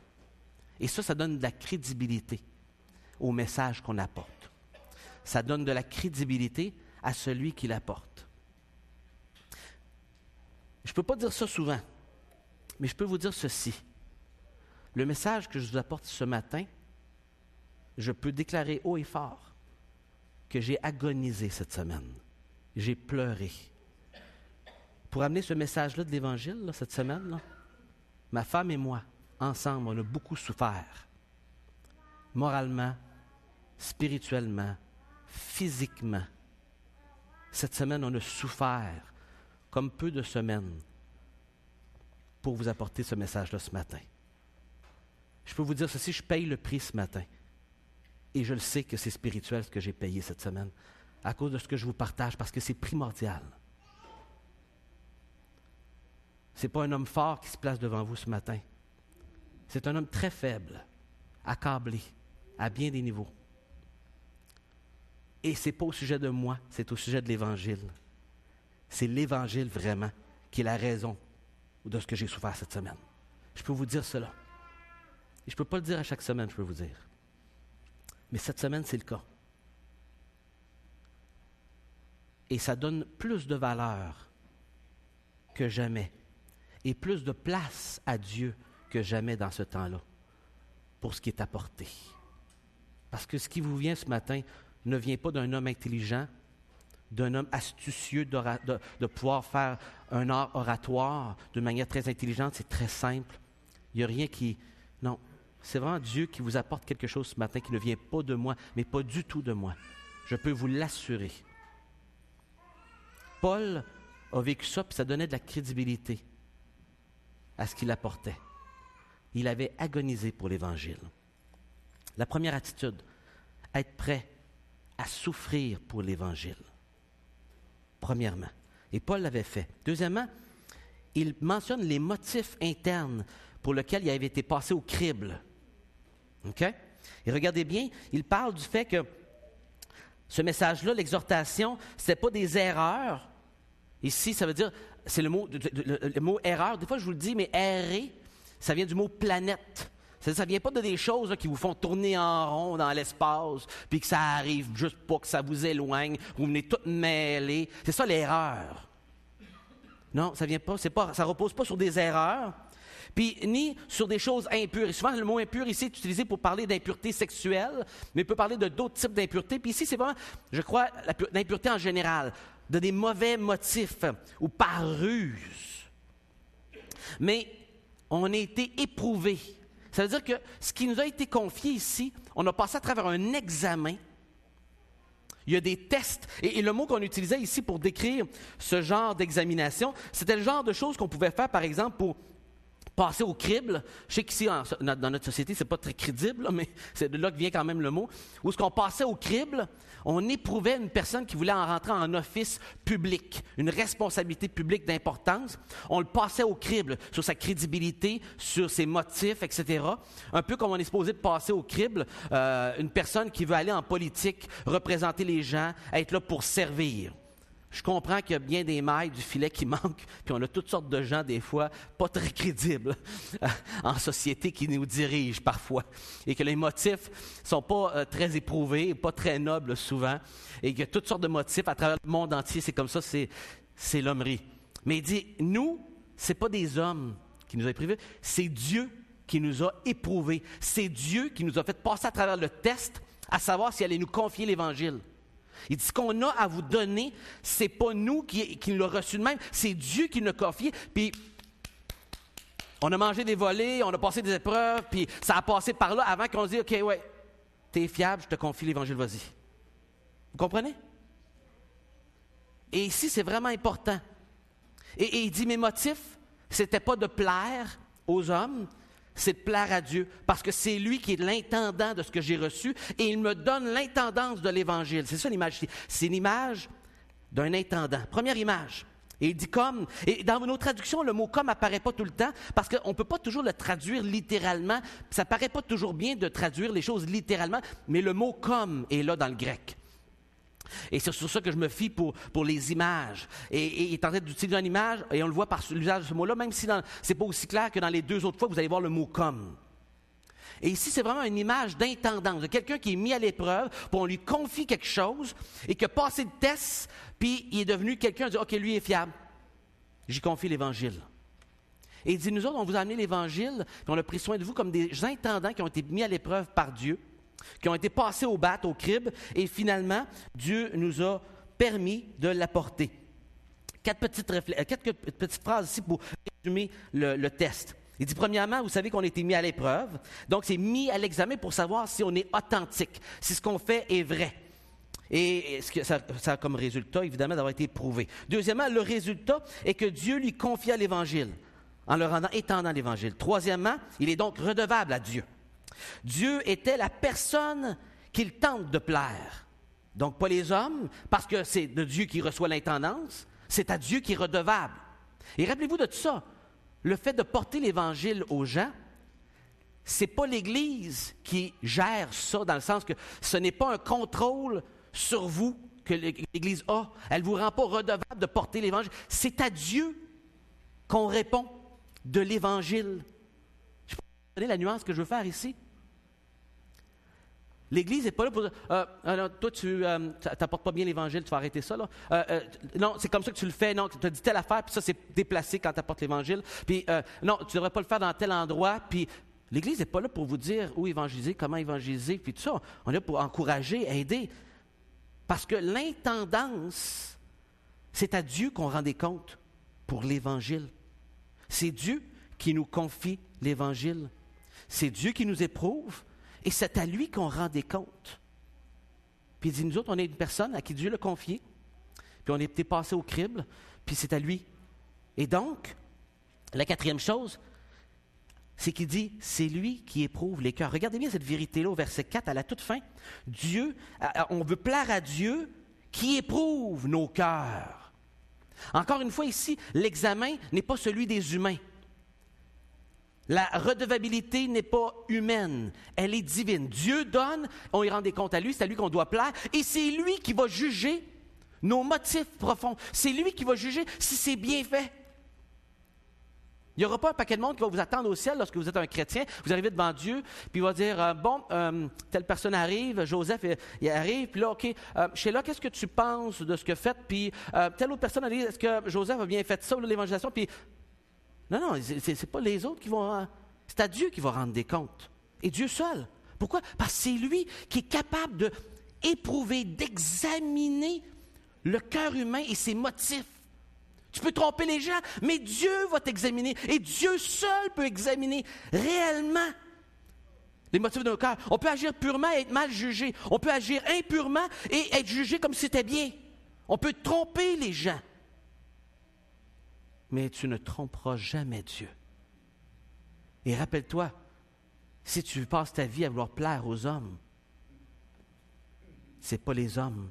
Et ça donne de la crédibilité au message qu'on apporte. Ça donne de la crédibilité à celui qui l'apporte. Je ne peux pas dire ça souvent, mais je peux vous dire ceci. Le message que je vous apporte ce matin, je peux déclarer haut et fort que j'ai agonisé cette semaine. J'ai pleuré. Pour amener ce message-là de l'Évangile, là, cette semaine, là, ma femme et moi, ensemble, on a beaucoup souffert. Moralement, spirituellement, physiquement. Cette semaine, on a souffert comme peu de semaines pour vous apporter ce message-là ce matin. Je peux vous dire ceci, je paye le prix ce matin. Et je le sais que c'est spirituel ce que j'ai payé cette semaine, à cause de ce que je vous partage, parce que c'est primordial. Ce n'est pas un homme fort qui se place devant vous ce matin. C'est un homme très faible, accablé, à bien des niveaux. Et ce n'est pas au sujet de moi, c'est au sujet de l'Évangile. C'est l'Évangile vraiment qui est la raison de ce que j'ai souffert cette semaine. Je peux vous dire cela. Et je ne peux pas le dire à chaque semaine, je peux vous dire. Mais cette semaine, c'est le cas. Et ça donne plus de valeur que jamais. Et plus de place à Dieu que jamais dans ce temps-là, pour ce qui est apporté. Parce que ce qui vous vient ce matin ne vient pas d'un homme intelligent, d'un homme astucieux de pouvoir faire un art oratoire d'une manière très intelligente, c'est très simple. Il n'y a rien qui... Non, c'est vraiment Dieu qui vous apporte quelque chose ce matin qui ne vient pas de moi, mais pas du tout de moi. Je peux vous l'assurer. Paul a vécu ça, puis ça donnait de la crédibilité à ce qu'il apportait. Il avait agonisé pour l'Évangile. La première attitude, être prêt à souffrir pour l'Évangile. Premièrement. Et Paul l'avait fait. Deuxièmement, il mentionne les motifs internes pour lesquels il avait été passé au crible. OK? Et regardez bien, il parle du fait que ce message-là, l'exhortation, ce n'était pas des erreurs. Ici, ça veut dire, c'est le mot erreur. Des fois, je vous le dis, mais errer, ça vient du mot planète. Ça ne vient pas de des choses là, qui vous font tourner en rond dans l'espace, puis que ça arrive juste pas, que ça vous éloigne, vous venez tout mêler. C'est ça l'erreur. Non, ça vient pas, ça repose pas sur des erreurs, puis ni sur des choses impures. Et souvent, le mot impur ici est utilisé pour parler d'impureté sexuelle, mais il peut parler de d'autres types d'impureté. Puis ici, c'est vraiment, je crois, l'impureté en général, de des mauvais motifs ou par ruse. Mais on a été éprouvés. Ça veut dire que ce qui nous a été confié ici, on a passé à travers un examen. Il y a des tests. Et le mot qu'on utilisait ici pour décrire ce genre d'examination, c'était le genre de choses qu'on pouvait faire, par exemple, pour passer au crible. Je sais qu'ici, dans notre société, c'est pas très crédible, là, mais c'est de là que vient quand même le mot. Où est-ce qu'on passait au crible, on éprouvait une personne qui voulait en rentrer en office public, une responsabilité publique d'importance. On le passait au crible sur sa crédibilité, sur ses motifs, etc. Un peu comme on est supposé de passer au crible une personne qui veut aller en politique, représenter les gens, être là pour servir. Je comprends qu'il y a bien des mailles du filet qui manquent, puis on a toutes sortes de gens, des fois, pas très crédibles en société qui nous dirigent parfois, et que les motifs ne sont pas très éprouvés, pas très nobles souvent, et qu'il y a toutes sortes de motifs à travers le monde entier. C'est comme ça, c'est l'hommerie. Mais il dit, nous, ce n'est pas des hommes qui nous ont éprouvés, c'est Dieu qui nous a éprouvés. C'est Dieu qui nous a fait passer à travers le test, à savoir s'il allait nous confier l'Évangile. Il dit, ce qu'on a à vous donner, ce n'est pas nous qui l'avons reçu de même, c'est Dieu qui nous l'a confié. Puis, on a mangé des volets, on a passé des épreuves, puis ça a passé par là avant qu'on se dise, OK, ouais, t'es fiable, je te confie l'Évangile, vas-y. Vous comprenez? Et ici, c'est vraiment important. Et il dit, mes motifs, ce n'était pas de plaire aux hommes, c'est de plaire à Dieu, parce que c'est lui qui est l'intendant de ce que j'ai reçu, et il me donne l'intendance de l'Évangile. C'est ça l'image ici. C'est l'image d'un intendant. Première image. Et il dit comme, et dans nos traductions, le mot comme n'apparaît pas tout le temps, parce qu'on ne peut pas toujours le traduire littéralement, ça ne paraît pas toujours bien de traduire les choses littéralement, mais le mot comme est là dans le grec. Et c'est sur ça que je me fie pour les images. Et il est en train d'utiliser une image, et on le voit par l'usage de ce mot-là, même si ce n'est pas aussi clair que dans les deux autres fois, vous allez voir le mot « comme ». Et ici, c'est vraiment une image d'intendance, de quelqu'un qui est mis à l'épreuve, puis on lui confie quelque chose, et qui a passé le test, puis il est devenu quelqu'un qui dit « OK, lui est fiable, j'y confie l'Évangile ». Et il dit « Nous autres, on vous a amené l'Évangile, puis on a pris soin de vous comme des intendants qui ont été mis à l'épreuve par Dieu, qui ont été passés au bat, au crible, et finalement, Dieu nous a permis de l'apporter. Quatre petites phrases ici pour résumer le test. Il dit, premièrement, vous savez qu'on a été mis à l'épreuve, donc c'est mis à l'examen pour savoir si on est authentique, si ce qu'on fait est vrai. Et ça a comme résultat, évidemment, d'avoir été prouvé. Deuxièmement, le résultat est que Dieu lui confia l'Évangile, en le rendant étendant l'Évangile. Troisièmement, il est donc redevable à Dieu. Dieu était la personne qu'il tente de plaire. Donc, pas les hommes, parce que c'est de Dieu qui reçoit l'intendance, c'est à Dieu qui est redevable. Et rappelez-vous de tout ça, le fait de porter l'Évangile aux gens, c'est pas l'Église qui gère ça, dans le sens que ce n'est pas un contrôle sur vous que l'Église a. Elle ne vous rend pas redevable de porter l'Évangile. C'est à Dieu qu'on répond de l'Évangile. Je peux vous donner la nuance que je veux faire ici. L'Église n'est pas là pour dire toi, tu n'apportes pas bien l'Évangile, tu vas arrêter ça. Là. Non, c'est comme ça que tu le fais. Non, tu as dit telle affaire, puis ça, c'est déplacé quand tu apportes l'Évangile. Puis, non, tu ne devrais pas le faire dans tel endroit. Puis, l'Église n'est pas là pour vous dire où évangéliser, comment évangéliser, puis tout ça. On est là pour encourager, aider. Parce que l'intendance, c'est à Dieu qu'on rend des comptes pour l'Évangile. C'est Dieu qui nous confie l'Évangile. C'est Dieu qui nous éprouve. Et c'est à lui qu'on rend des comptes. Puis il dit, nous autres, on est une personne à qui Dieu l'a confié, puis on est été passé au crible, puis c'est à lui. Et donc, la quatrième chose, c'est qu'il dit, c'est lui qui éprouve les cœurs. Regardez bien cette vérité-là au verset 4, à la toute fin. Dieu, on veut plaire à Dieu qui éprouve nos cœurs. Encore une fois ici, l'examen n'est pas celui des humains. La redevabilité n'est pas humaine, elle est divine. Dieu donne, on y rend des comptes à lui, c'est à lui qu'on doit plaire, et c'est lui qui va juger nos motifs profonds. C'est lui qui va juger si c'est bien fait. Il n'y aura pas un paquet de monde qui va vous attendre au ciel lorsque vous êtes un chrétien. Vous arrivez devant Dieu, puis il va dire, telle personne arrive, Joseph, il arrive, puis là, OK, Sheila, qu'est-ce que tu penses de ce que fait? Puis telle autre personne arrive, est-ce que Joseph a bien fait ça, l'évangélisation? Puis non, c'est pas les autres qui vont... C'est à Dieu qui va rendre des comptes. Et Dieu seul. Pourquoi? Parce que c'est lui qui est capable d'éprouver, d'examiner le cœur humain et ses motifs. Tu peux tromper les gens, mais Dieu va t'examiner. Et Dieu seul peut examiner réellement les motifs de nos cœurs. On peut agir purement et être mal jugé. On peut agir impurement et être jugé comme si c'était bien. On peut tromper les gens. Mais tu ne tromperas jamais Dieu. Et rappelle-toi, si tu passes ta vie à vouloir plaire aux hommes, ce n'est pas les hommes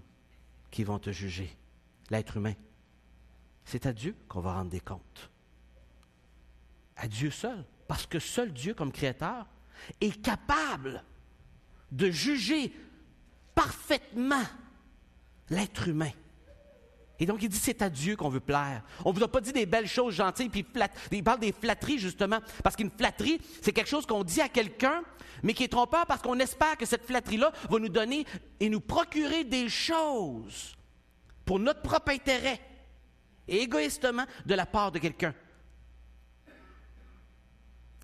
qui vont te juger, l'être humain. C'est à Dieu qu'on va rendre des comptes. À Dieu seul. Parce que seul Dieu, comme Créateur, est capable de juger parfaitement l'être humain. Et donc, il dit, c'est à Dieu qu'on veut plaire. On ne vous a pas dit des belles choses gentilles, puis il parle des flatteries, justement. Parce qu'une flatterie, c'est quelque chose qu'on dit à quelqu'un, mais qui est trompeur parce qu'on espère que cette flatterie-là va nous donner et nous procurer des choses pour notre propre intérêt, et égoïstement de la part de quelqu'un.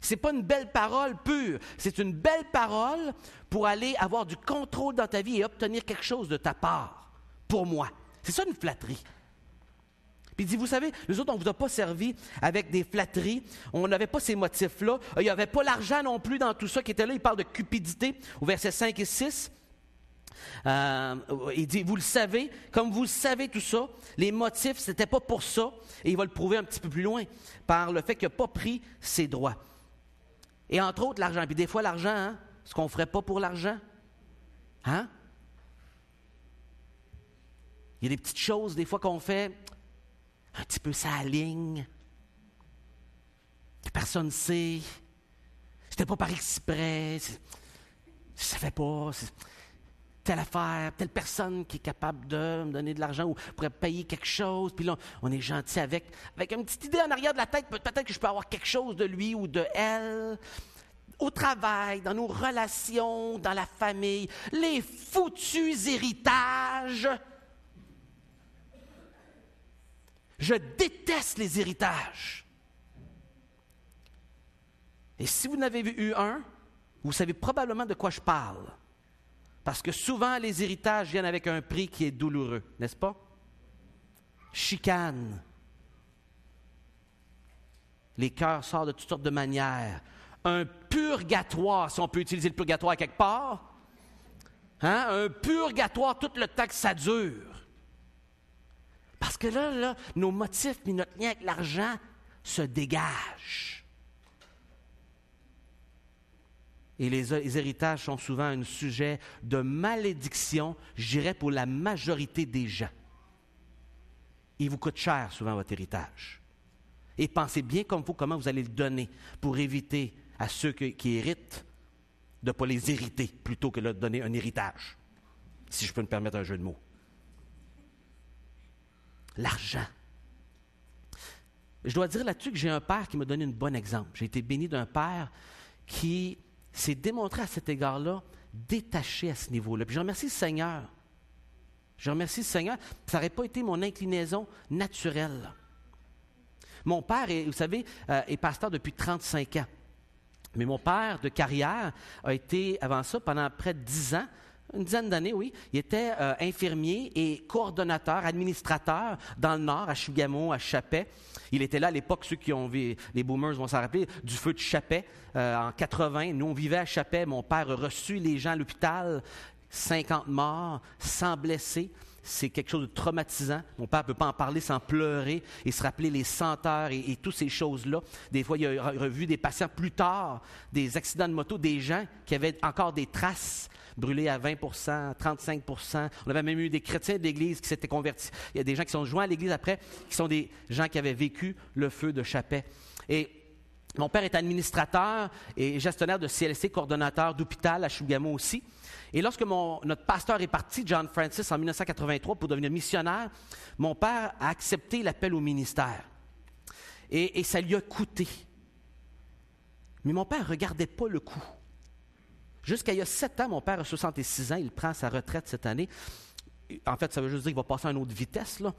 Ce n'est pas une belle parole pure, c'est une belle parole pour aller avoir du contrôle dans ta vie et obtenir quelque chose de ta part, pour moi. C'est ça une flatterie. Puis il dit, vous savez, nous autres, on ne vous a pas servi avec des flatteries, on n'avait pas ces motifs-là, il n'y avait pas l'argent non plus dans tout ça qui était là, il parle de cupidité au verset 5 et 6. Il dit, vous le savez, comme vous le savez tout ça, les motifs, ce n'était pas pour ça, et il va le prouver un petit peu plus loin, par le fait qu'il n'a pas pris ses droits. Et entre autres, l'argent. Puis des fois, l'argent, hein, ce qu'on ne ferait pas pour l'argent. Hein? Il y a des petites choses, des fois, qu'on fait un petit peu ça à la ligne. Personne ne sait. C'était pas par exprès. Ça ne fait pas. Telle affaire, telle personne qui est capable de me donner de l'argent ou pourrait payer quelque chose. Puis là, on est gentil avec une petite idée en arrière de la tête. Peut-être que je peux avoir quelque chose de lui ou de elle. Au travail, dans nos relations, dans la famille. Les foutus héritages. Je déteste les héritages. Et si vous en avez eu un, vous savez probablement de quoi je parle. Parce que souvent, les héritages viennent avec un prix qui est douloureux, n'est-ce pas? Chicane. Les cœurs sortent de toutes sortes de manières. Un purgatoire, si on peut utiliser le purgatoire quelque part. Hein? Un purgatoire tout le temps que ça dure. Parce que là, nos motifs et notre lien avec l'argent se dégagent. Et les héritages sont souvent un sujet de malédiction, je dirais, pour la majorité des gens. Il vous coûte cher, souvent, votre héritage. Et pensez bien comme il faut comment vous allez le donner pour éviter à ceux qui héritent de ne pas les hériter plutôt que de leur donner un héritage, si je peux me permettre un jeu de mots. L'argent. Je dois dire là-dessus que j'ai un père qui m'a donné un bon exemple. J'ai été béni d'un père qui s'est démontré à cet égard-là détaché à ce niveau-là. Puis je remercie le Seigneur. Je remercie le Seigneur. Ça n'aurait pas été mon inclinaison naturelle. Mon père, vous savez, est pasteur depuis 35 ans. Mais mon père de carrière a été, avant ça, pendant près de 10 ans, une dizaine d'années, oui, il était infirmier et coordonnateur, administrateur dans le Nord, à Chibougamau, à Chapais. Il était là à l'époque, ceux qui ont vu, les boomers vont s'en rappeler, du feu de Chapais en 80. Nous, on vivait à Chapais. Mon père a reçu les gens à l'hôpital, 50 morts, 100 blessés. C'est quelque chose de traumatisant. Mon père ne peut pas en parler sans pleurer et se rappeler les senteurs et toutes ces choses-là. Des fois, il a revu des patients plus tard, des accidents de moto, des gens qui avaient encore des traces brûlées à 20 35 On avait même eu des chrétiens de l'Église qui s'étaient convertis. Il y a des gens qui sont joints à l'Église après, qui sont des gens qui avaient vécu le feu de Chapais. Et mon père est administrateur et gestionnaire de CLC, coordonnateur d'hôpital à Chibougamau aussi. Et lorsque notre pasteur est parti, John Francis, en 1983, pour devenir missionnaire, mon père a accepté l'appel au ministère. Et ça lui a coûté. Mais mon père ne regardait pas le coût. Jusqu'à il y a 7 ans, mon père a 66 ans, il prend sa retraite cette année. En fait, ça veut juste dire qu'il va passer à une autre vitesse, là.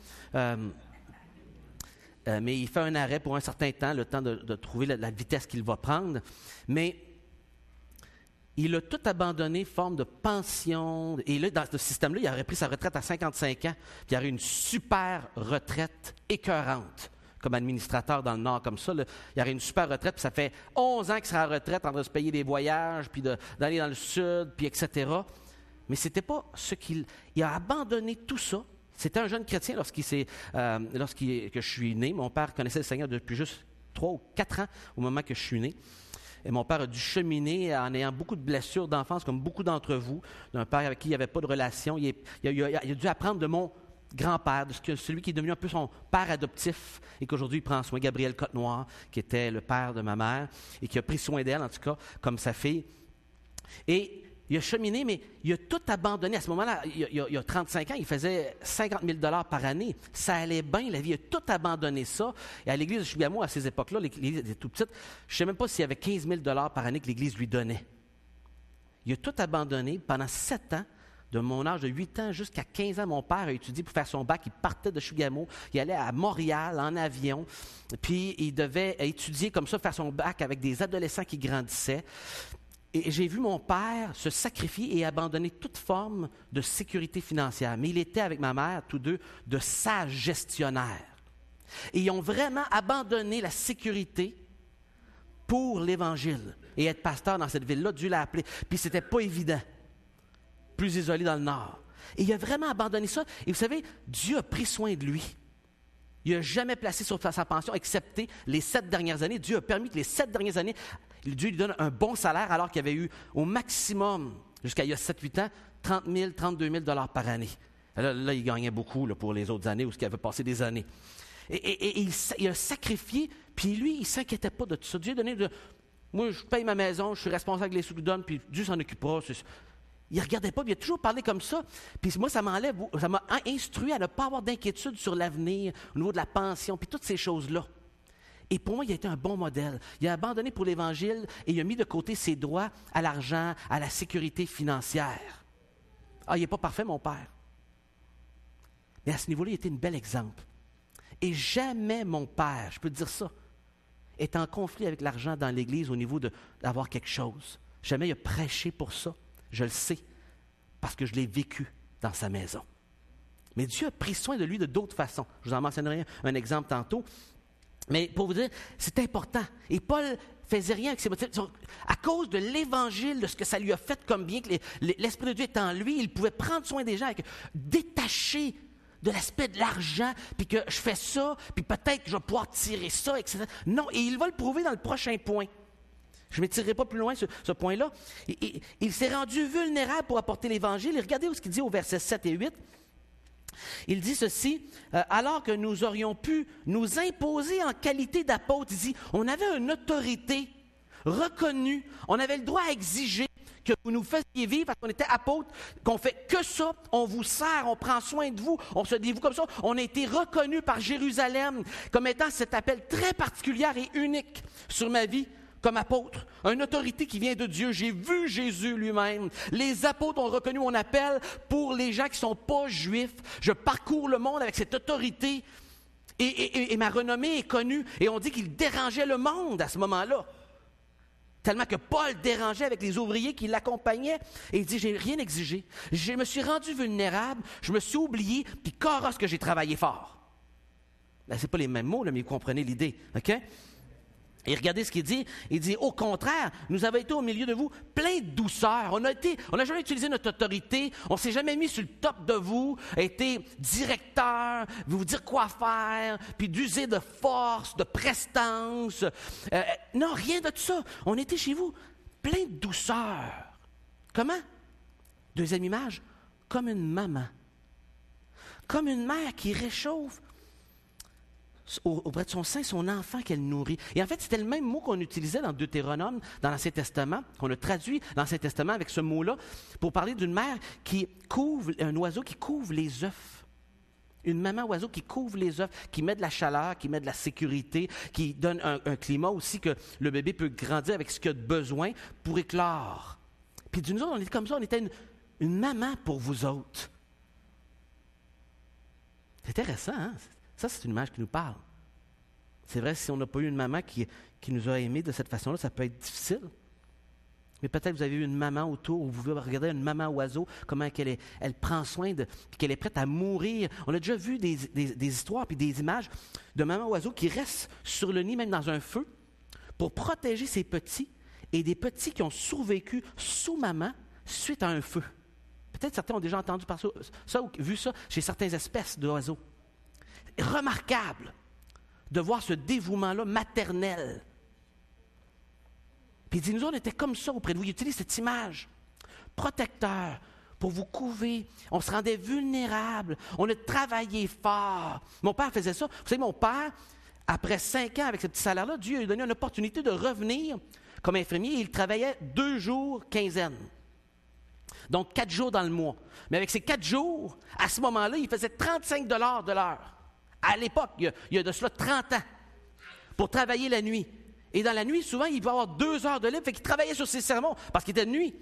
Mais il fait un arrêt pour un certain temps, le temps de trouver la vitesse qu'il va prendre. Mais il a tout abandonné, forme de pension. Et là, dans ce système-là, il aurait pris sa retraite à 55 ans, puis il aurait une super retraite écœurante. Comme administrateur dans le Nord, comme ça, là, il aurait une super retraite, puis ça fait 11 ans qu'il sera en retraite, en train de se payer des voyages, puis d'aller dans le Sud, puis etc. Mais ce n'était pas ce qu'il... Il a abandonné tout ça. C'était un jeune chrétien que je suis né. Mon père connaissait le Seigneur depuis juste 3 ou 4 ans au moment que je suis né. Et mon père a dû cheminer en ayant beaucoup de blessures d'enfance, comme beaucoup d'entre vous, d'un père avec qui il n'y avait pas de relation. Il a dû apprendre de mon grand-père, de celui qui est devenu un peu son père adoptif et qu'aujourd'hui il prend soin, Gabriel Côte-Noire, qui était le père de ma mère et qui a pris soin d'elle, en tout cas, comme sa fille. Et il a cheminé, mais il a tout abandonné. À ce moment-là, il y a 35 ans, il faisait 50 000 $ par année. Ça allait bien, la vie. Il a tout abandonné ça. Et à l'église de Chibougamau, à ces époques-là, l'église était toute petite, je ne sais même pas s'il y avait 15 000 $ par année que l'église lui donnait. Il a tout abandonné pendant 7 ans. De mon âge de 8 ans jusqu'à 15 ans, mon père a étudié pour faire son bac. Il partait de Chibougamau. Il allait à Montréal en avion. Puis il devait étudier comme ça, faire son bac avec des adolescents qui grandissaient. Et j'ai vu mon père se sacrifier et abandonner toute forme de sécurité financière. Mais il était avec ma mère, tous deux, de sages gestionnaires. Et ils ont vraiment abandonné la sécurité pour l'Évangile. Et être pasteur dans cette ville-là, Dieu l'a appelé. Puis c'était pas évident. Plus isolé dans le Nord. Et il a vraiment abandonné ça. Et vous savez, Dieu a pris soin de lui. Il n'a jamais placé sur sa pension, excepté les 7 dernières années. Dieu a permis que les 7 dernières années, Dieu lui donne un bon salaire, alors qu'il avait eu au maximum, jusqu'à il y a 7-8 ans, 30 000, 32 000 $ par année. Là, il gagnait beaucoup là, pour les autres années où il avait passé des années. Et il a sacrifié, puis lui, il ne s'inquiétait pas de tout ça. Dieu a donné moi, je paye ma maison, je suis responsable des sous-donnes, puis Dieu s'en occupera. Il ne regardait pas, puis il a toujours parlé comme ça. Puis moi, ça m'a instruit à ne pas avoir d'inquiétude sur l'avenir, au niveau de la pension, puis toutes ces choses-là. Et pour moi, il a été un bon modèle. Il a abandonné pour l'Évangile et il a mis de côté ses droits à l'argent, à la sécurité financière. Ah, il n'est pas parfait, mon père. Mais à ce niveau-là, il était un bel exemple. Et jamais mon père, je peux te dire ça, est en conflit avec l'argent dans l'Église au niveau d'avoir quelque chose. Jamais il a prêché pour ça. Je le sais, parce que je l'ai vécu dans sa maison. Mais Dieu a pris soin de lui de d'autres façons. Je vous en mentionnerai un exemple tantôt. Mais pour vous dire, c'est important. Et Paul faisait rien avec ses motifs. À cause de l'Évangile, de ce que ça lui a fait comme bien, que l'Esprit de Dieu est en lui, il pouvait prendre soin des gens, détaché de l'aspect de l'argent, puis que je fais ça, puis peut-être que je vais pouvoir tirer ça, etc. Non, et il va le prouver dans le prochain point. Je ne m'étirerai pas plus loin sur ce point-là. Il s'est rendu vulnérable pour apporter l'Évangile. Et regardez ce qu'il dit au verset 7 et 8. Il dit ceci, alors que nous aurions pu nous imposer en qualité d'apôtre, il dit, on avait une autorité reconnue, on avait le droit à exiger que vous nous fassiez vivre parce qu'on était apôtres, qu'on fait que ça, on vous sert, on prend soin de vous, on se dévoue comme ça. On a été reconnus par Jérusalem comme étant cet appel très particulier et unique sur ma vie comme apôtre, une autorité qui vient de Dieu. J'ai vu Jésus lui-même. Les apôtres ont reconnu mon appel pour les gens qui ne sont pas juifs. Je parcours le monde avec cette autorité et ma renommée est connue. Et on dit qu'il dérangeait le monde à ce moment-là. Tellement que Paul dérangeait avec les ouvriers qui l'accompagnaient. Et il dit, j'ai rien exigé. Je me suis rendu vulnérable, je me suis oublié, puis carrosse que j'ai travaillé fort. Là, ce n'est pas les mêmes mots, là, mais vous comprenez l'idée. OK? Et regardez ce qu'il dit. Il dit, au contraire, nous avons été au milieu de vous plein de douceur. On n'a jamais utilisé notre autorité. On ne s'est jamais mis sur le top de vous, été directeur, vous dire quoi faire, puis d'user de force, de prestance. Non, rien de tout ça. On était chez vous plein de douceur. Comment? Deuxième image, comme une maman. Comme une mère qui réchauffe auprès de son sein, son enfant qu'elle nourrit. Et en fait, c'était le même mot qu'on utilisait dans Deutéronome, dans l'Ancien Testament, qu'on a traduit dans l'Ancien Testament avec ce mot-là, pour parler d'une mère qui couvre, un oiseau qui couvre les œufs. Une maman oiseau qui couvre les œufs, qui met de la chaleur, qui met de la sécurité, qui donne un climat aussi que le bébé peut grandir avec ce qu'il a de besoin pour éclore. Puis nous autres, on était comme ça, on était une maman pour vous autres. C'est intéressant, hein? Ça, c'est une image qui nous parle. C'est vrai, si on n'a pas eu une maman qui nous a aimés de cette façon-là, ça peut être difficile. Mais peut-être que vous avez eu une maman autour, où vous regardez une maman oiseau, comment elle prend soin puis qu'elle est prête à mourir. On a déjà vu des histoires puis des images de maman oiseau qui reste sur le nid, même dans un feu, pour protéger ses petits, et des petits qui ont survécu sous maman suite à un feu. Peut-être certains ont déjà entendu par ça ou vu ça chez certaines espèces d'oiseaux. Remarquable de voir ce dévouement-là maternel. Puis il dit, nous, on était comme ça auprès de vous. Il utilise cette image. Protecteur, pour vous couver. On se rendait vulnérable. On a travaillé fort. Mon père faisait ça. Vous savez, mon père, après 5 ans avec ce petit salaire-là, Dieu lui a donné une opportunité de revenir comme infirmier. Il travaillait 2 jours quinzaine. Donc 4 jours dans le mois. Mais avec ces 4 jours, à ce moment-là, il faisait 35 $ de l'heure. À l'époque, il y a de cela 30 ans, pour travailler la nuit. Et dans la nuit, souvent, il pouvait avoir 2 heures de libre. Fait qu'il travaillait sur ses sermons parce qu'il était de nuit.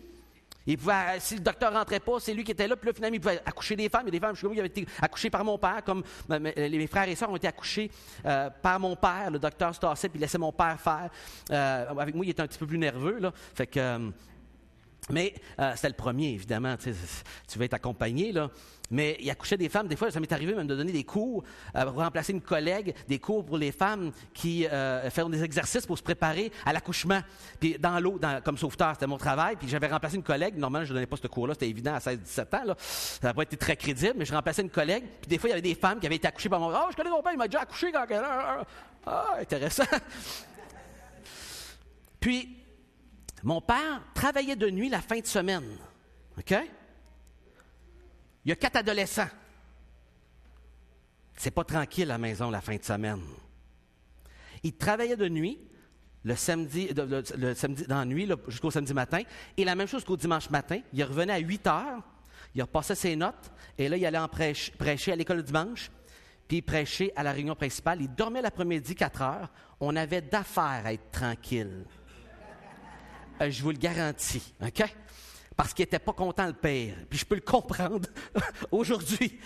Il pouvait, si le docteur ne rentrait pas, c'est lui qui était là. Puis là, finalement, il pouvait accoucher des femmes. Il y a des femmes chez moi qui avaient été accouchées par mon père, comme mes frères et sœurs ont été accouchés par mon père. Le docteur se tassait puis il laissait mon père faire. Avec moi, il était un petit peu plus nerveux, là. Fait que... mais c'était le premier, évidemment. Tu vas être accompagné, là. Mais il accouchait des femmes. Des fois, ça m'est arrivé même de donner des cours pour remplacer une collègue, des cours pour les femmes qui font des exercices pour se préparer à l'accouchement. Puis dans l'eau, comme sauveteur, c'était mon travail. Puis j'avais remplacé une collègue. Normalement, je ne donnais pas ce cours-là. C'était évident à 16-17 ans. Là. Ça n'a pas été très crédible, mais je remplaçais une collègue. Puis des fois, il y avait des femmes qui avaient été accouchées par mon père. « Ah, je connais ton père, il m'a déjà accouché quand quelle heure? » Ah, intéressant. Puis, mon père travaillait de nuit la fin de semaine. OK? Il y a 4 adolescents. C'est pas tranquille à la maison la fin de semaine. Il travaillait de nuit, le samedi dans la nuit, là, jusqu'au samedi matin, et la même chose qu'au dimanche matin. Il revenait à 8 heures, il repassait ses notes, et là, il allait en prêcher à l'école le dimanche, puis il prêchait à la réunion principale. Il dormait l'après-midi 4 heures. On avait d'affaires à être tranquille. Je vous le garantis, OK? Parce qu'il n'était pas content, le père. Puis je peux le comprendre aujourd'hui.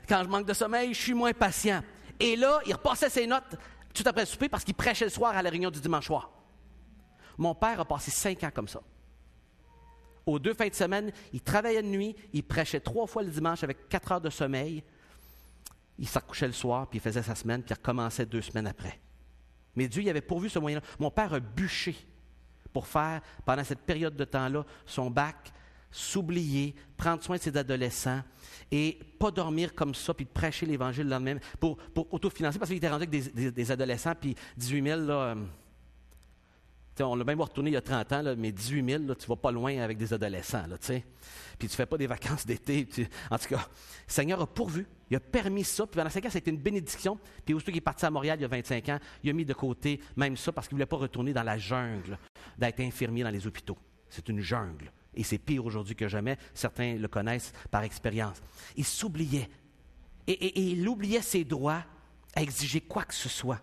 Quand je manque de sommeil, je suis moins patient. Et là, il repassait ses notes tout après le souper parce qu'il prêchait le soir à la réunion du dimanche soir. Mon père a passé 5 ans comme ça. Aux 2 fins de semaine, il travaillait de nuit, il prêchait 3 fois le dimanche avec 4 heures de sommeil. Il se recouchait le soir, puis il faisait sa semaine, puis il recommençait 2 semaines après. Mais Dieu, il avait pourvu ce moyen-là. Mon père a bûché pour faire, pendant cette période de temps-là, son bac, s'oublier, prendre soin de ses adolescents et pas dormir comme ça, puis prêcher l'Évangile le lendemain pour autofinancer, parce qu'il était rendu avec des adolescents, puis 18 000, là, on l'a même retourné il y a 30 ans, là, mais 18 000, là, tu vas pas loin avec des adolescents, là, tu sais. Puis tu fais pas des vacances d'été. En tout cas, le Seigneur a pourvu, il a permis ça, puis pendant 5 ans, ça a été une bénédiction. Puis aussitôt qu'il est parti à Montréal il y a 25 ans, il a mis de côté même ça parce qu'il ne voulait pas retourner dans la jungle d'être infirmier dans les hôpitaux. C'est une jungle. Et c'est pire aujourd'hui que jamais. Certains le connaissent par expérience. Il s'oubliait. Et il oubliait ses droits à exiger quoi que ce soit.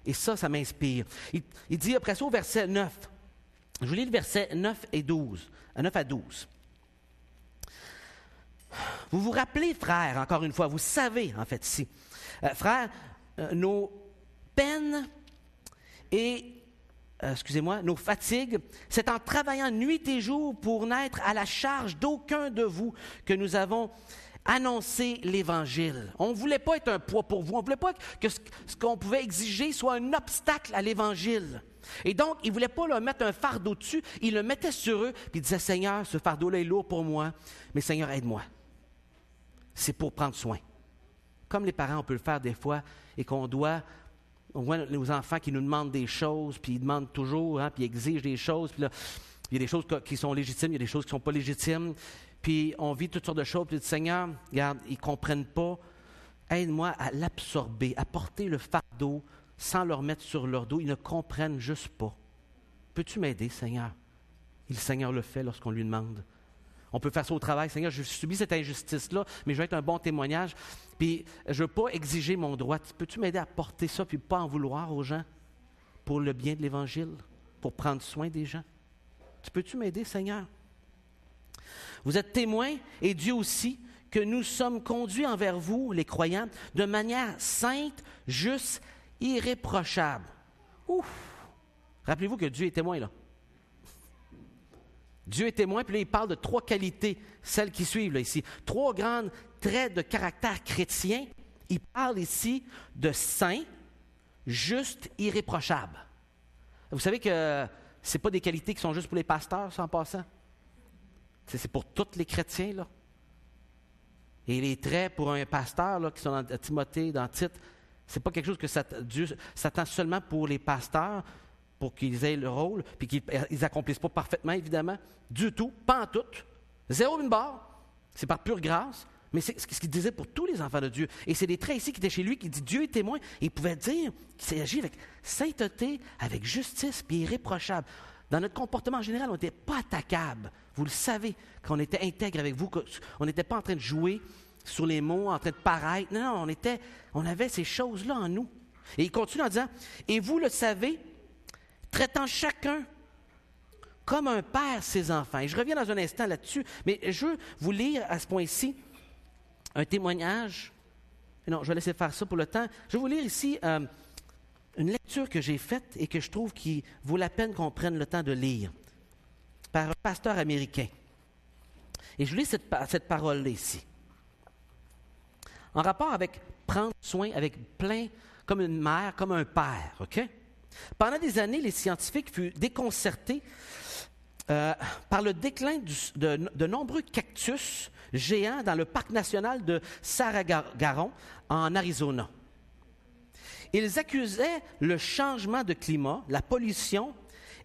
Et ça m'inspire. Il dit après ça au verset 9. Je vous lis le verset 9 et 12. 9 à 12. Vous vous rappelez, frères, encore une fois, vous savez, en fait, ici, frères, nos peines et nos fatigues, c'est en travaillant nuit et jour pour n'être à la charge d'aucun de vous que nous avons annoncé l'Évangile. On ne voulait pas être un poids pour vous. On ne voulait pas que ce qu'on pouvait exiger soit un obstacle à l'Évangile. Et donc, il ne voulait pas leur mettre un fardeau dessus. Il le mettait sur eux, puis il disait, Seigneur, ce fardeau-là est lourd pour moi, mais Seigneur, aide-moi. C'est pour prendre soin. Comme les parents, on peut le faire des fois, et on voit nos enfants qui nous demandent des choses, puis ils demandent toujours, puis ils exigent des choses, puis là, il y a des choses qui sont légitimes, il y a des choses qui ne sont pas légitimes, puis on vit toutes sortes de choses, puis on dit, Seigneur, regarde, ils ne comprennent pas, aide-moi à l'absorber, à porter le fardeau sans le remettre sur leur dos, ils ne comprennent juste pas. Peux-tu m'aider, Seigneur? Et le Seigneur le fait lorsqu'on lui demande. On peut faire ça au travail. Seigneur, je subis cette injustice-là, mais je veux être un bon témoignage. Puis, je ne veux pas exiger mon droit. Peux-tu m'aider à porter ça, puis pas en vouloir aux gens pour le bien de l'Évangile, pour prendre soin des gens? Peux-tu m'aider, Seigneur? Vous êtes témoins, et Dieu aussi, que nous sommes conduits envers vous, les croyants, de manière sainte, juste, irréprochable. Ouf! Rappelez-vous que Dieu est témoin, là. Dieu est témoin, puis là, il parle de 3 qualités, celles qui suivent là, ici. 3 grands traits de caractère chrétien. Il parle ici de saint, juste, irréprochable. Vous savez que ce n'est pas des qualités qui sont juste pour les pasteurs, ça, en passant. C'est pour tous les chrétiens, là. Et les traits pour un pasteur, là, qui sont dans Timothée, dans Tite, ce n'est pas quelque chose que Dieu s'attend seulement pour les pasteurs, pour qu'ils aient le rôle, puis qu'ils accomplissent pas parfaitement, évidemment, du tout, pas en tout. Zéro une barre, c'est par pure grâce, mais c'est ce qu'il disait pour tous les enfants de Dieu. Et c'est des traits ici qui étaient chez lui, qui dit Dieu est témoin, et il pouvait dire qu'il s'agit avec sainteté, avec justice, puis irréprochable. Dans notre comportement en général, on n'était pas attaquable. Vous le savez, qu'on était intègre avec vous, qu'on n'était pas en train de jouer sur les mots, en train de paraître. Non, on avait ces choses-là en nous. Et il continue en disant, « Et vous le savez, traitant chacun comme un père ses enfants. » Et je reviens dans un instant là-dessus, mais je veux vous lire à ce point-ci un témoignage. Non, je vais laisser faire ça pour le temps. Je vais vous lire ici une lecture que j'ai faite et que je trouve qu'il vaut la peine qu'on prenne le temps de lire par un pasteur américain. Et je lis cette parole-là ici. En rapport avec prendre soin avec plein, comme une mère, comme un père, OK? Pendant des années, les scientifiques furent déconcertés par le déclin de nombreux cactus géants dans le parc national de Saragaron, en Arizona. Ils accusaient le changement de climat, la pollution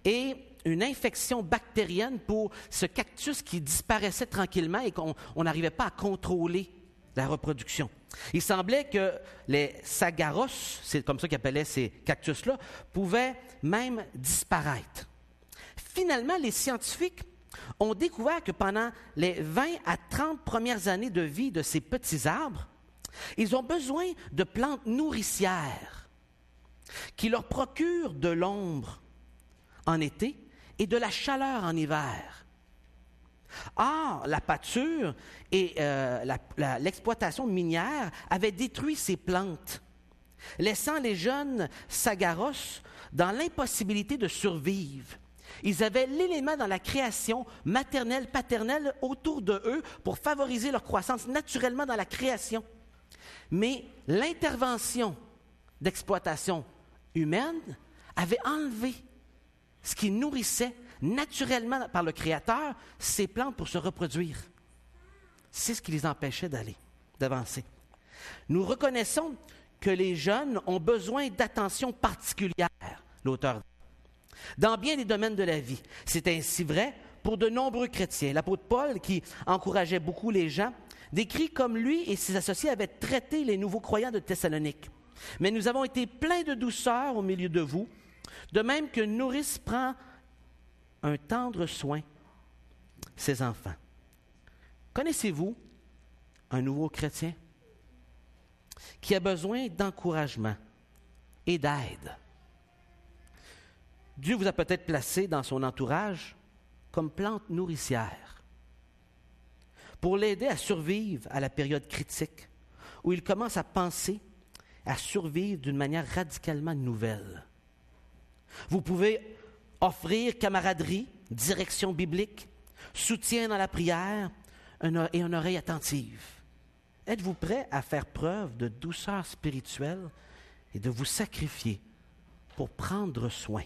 et une infection bactérienne pour ce cactus qui disparaissait tranquillement et qu'on n'arrivait pas à contrôler la reproduction. Il semblait que les sagaros, c'est comme ça qu'ils appelaient ces cactus-là, pouvaient même disparaître. Finalement, les scientifiques ont découvert que pendant les 20 à 30 premières années de vie de ces petits arbres, ils ont besoin de plantes nourricières qui leur procurent de l'ombre en été et de la chaleur en hiver. Or, la pâture et l'exploitation minière avaient détruit ces plantes, laissant les jeunes sagaros dans l'impossibilité de survivre. Ils avaient l'élément dans la création maternelle, paternelle autour de eux pour favoriser leur croissance naturellement dans la création. Mais l'intervention d'exploitation humaine avait enlevé ce qui nourrissait naturellement par le Créateur ces plantes pour se reproduire. C'est ce qui les empêchait d'avancer. Nous reconnaissons que les jeunes ont besoin d'attention particulière, l'auteur dit, dans bien des domaines de la vie. C'est ainsi vrai pour de nombreux chrétiens. L'apôtre Paul, qui encourageait beaucoup les gens, décrit comme lui et ses associés avaient traité les nouveaux croyants de Thessalonique. Mais nous avons été pleins de douceur au milieu de vous, de même qu'une nourrice prend un tendre soin ses enfants. Connaissez-vous un nouveau chrétien qui a besoin d'encouragement et d'aide? Dieu vous a peut-être placé dans son entourage comme plante nourricière pour l'aider à survivre à la période critique où il commence à penser à survivre d'une manière radicalement nouvelle. Vous pouvez offrir camaraderie, direction biblique, soutien dans la prière et une oreille attentive. Êtes-vous prêt à faire preuve de douceur spirituelle et de vous sacrifier pour prendre soin?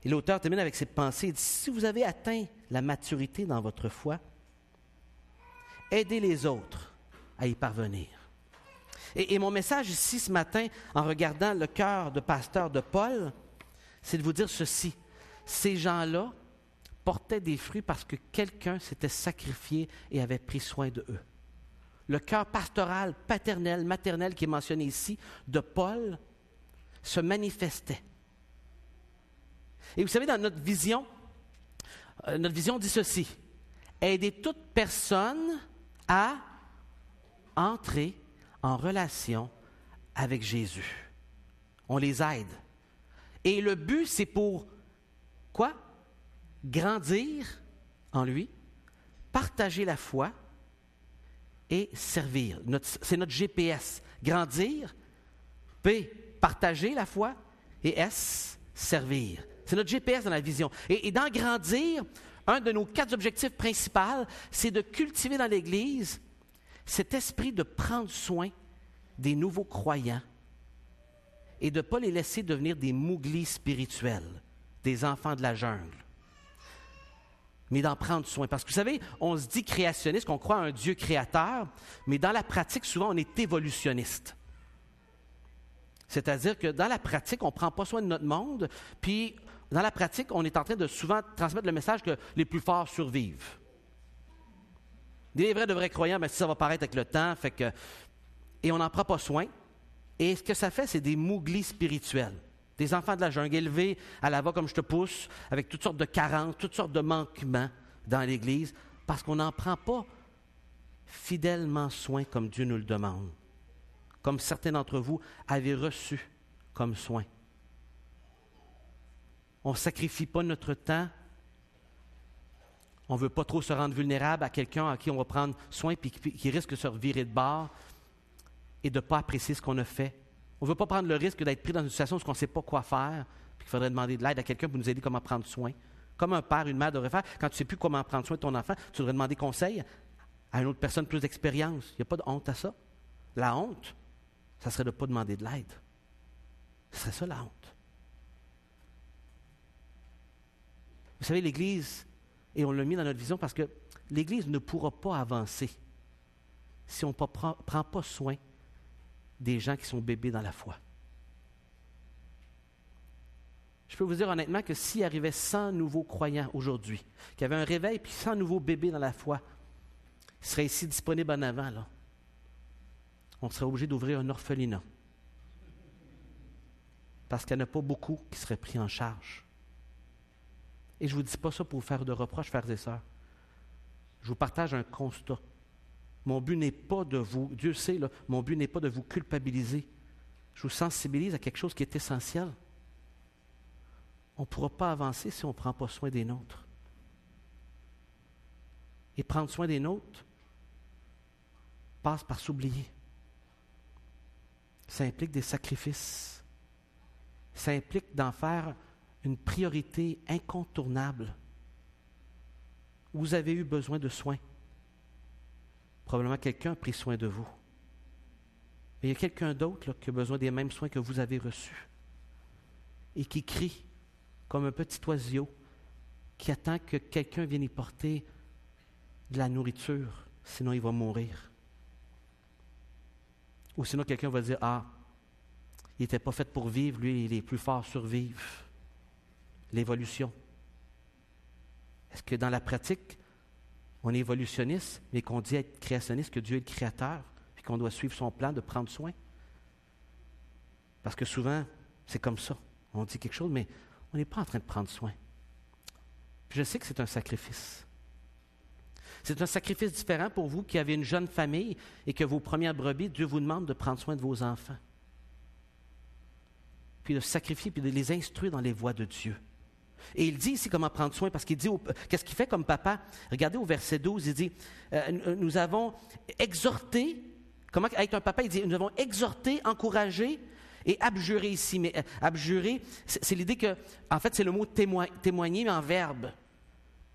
Et l'auteur termine avec cette pensée. Il dit, si vous avez atteint la maturité dans votre foi, aidez les autres à y parvenir. Et mon message ici ce matin, en regardant le cœur de pasteur de Paul, c'est de vous dire ceci. Ces gens-là portaient des fruits parce que quelqu'un s'était sacrifié et avait pris soin de eux. Le cœur pastoral, paternel, maternel qui est mentionné ici, de Paul, se manifestait. Et vous savez, dans notre vision dit ceci. Aider toute personne à entrer en relation avec Jésus. On les aide. Et le but, c'est pour quoi? Grandir en lui, partager la foi et servir. C'est notre GPS. Grandir, P, partager la foi et S, servir. C'est notre GPS dans la vision. Et dans grandir, un de nos 4 objectifs principaux, c'est de cultiver dans l'Église cet esprit de prendre soin des nouveaux croyants et de ne pas les laisser devenir des mouglis spirituels, des enfants de la jungle, mais d'en prendre soin. Parce que vous savez, on se dit créationniste, qu'on croit à un Dieu créateur, mais dans la pratique, souvent, on est évolutionniste. C'est-à-dire que dans la pratique, on ne prend pas soin de notre monde, puis dans la pratique, on est en train de souvent transmettre le message que les plus forts survivent. Des vrais de vrais croyants, mais ça va paraître avec le temps, et on n'en prend pas soin. Et ce que ça fait, c'est des mouglis spirituels. Des enfants de la jungle élevés à la va comme je te pousse, avec toutes sortes de carences, toutes sortes de manquements dans l'Église, parce qu'on n'en prend pas fidèlement soin comme Dieu nous le demande, comme certains d'entre vous avaient reçu comme soin. On ne sacrifie pas notre temps. On ne veut pas trop se rendre vulnérable à quelqu'un à qui on va prendre soin et qui risque de se revirer de bord et de ne pas apprécier ce qu'on a fait. On ne veut pas prendre le risque d'être pris dans une situation où on ne sait pas quoi faire puis qu'il faudrait demander de l'aide à quelqu'un pour nous aider comment prendre soin. Comme un père, une mère devrait faire. Quand tu ne sais plus comment prendre soin de ton enfant, tu devrais demander conseil à une autre personne plus d'expérience. Il n'y a pas de honte à ça. La honte, ça serait de ne pas demander de l'aide. Ce serait ça la honte. Vous savez, l'Église, et on l'a mis dans notre vision parce que l'Église ne pourra pas avancer si on ne prend pas soin des gens qui sont bébés dans la foi. Je peux vous dire honnêtement que s'il arrivait 100 nouveaux croyants aujourd'hui, qu'il y avait un réveil puis 100 nouveaux bébés dans la foi, ils seraient ici disponibles en avant, là. On serait obligé d'ouvrir un orphelinat. Parce qu'il n'y en a pas beaucoup qui seraient pris en charge. Et je ne vous dis pas ça pour vous faire de reproches, frères et sœurs. Je vous partage un constat. Mon but n'est pas de vous, Dieu sait, là, mon but n'est pas de vous culpabiliser. Je vous sensibilise à quelque chose qui est essentiel. On ne pourra pas avancer si on ne prend pas soin des nôtres. Et prendre soin des nôtres passe par s'oublier. Ça implique des sacrifices. Ça implique d'en faire une priorité incontournable. Vous avez eu besoin de soins. Probablement quelqu'un a pris soin de vous. Mais il y a quelqu'un d'autre là, qui a besoin des mêmes soins que vous avez reçus et qui crie comme un petit oiseau qui attend que quelqu'un vienne y porter de la nourriture, sinon il va mourir. Ou sinon quelqu'un va dire « Ah, il n'était pas fait pour vivre, lui, les plus forts survivent. » L'évolution. Est-ce que dans la pratique, on est évolutionniste, mais qu'on dit être créationniste, que Dieu est le créateur, puis qu'on doit suivre son plan de prendre soin? Parce que souvent, c'est comme ça. On dit quelque chose, mais on n'est pas en train de prendre soin. Puis je sais que c'est un sacrifice. C'est un sacrifice différent pour vous qui avez une jeune famille et que vos premières brebis, Dieu vous demande de prendre soin de vos enfants. Puis de sacrifier, puis de les instruire dans les voies de Dieu. Et il dit ici comment prendre soin, parce qu'il dit, qu'est-ce qu'il fait comme papa? Regardez au verset 12, il dit, nous avons exhorté, comment être un papa, il dit, nous avons exhorté, encouragé et abjuré ici. Mais abjurer, c'est l'idée que, en fait, c'est le mot témoigner, mais en verbe.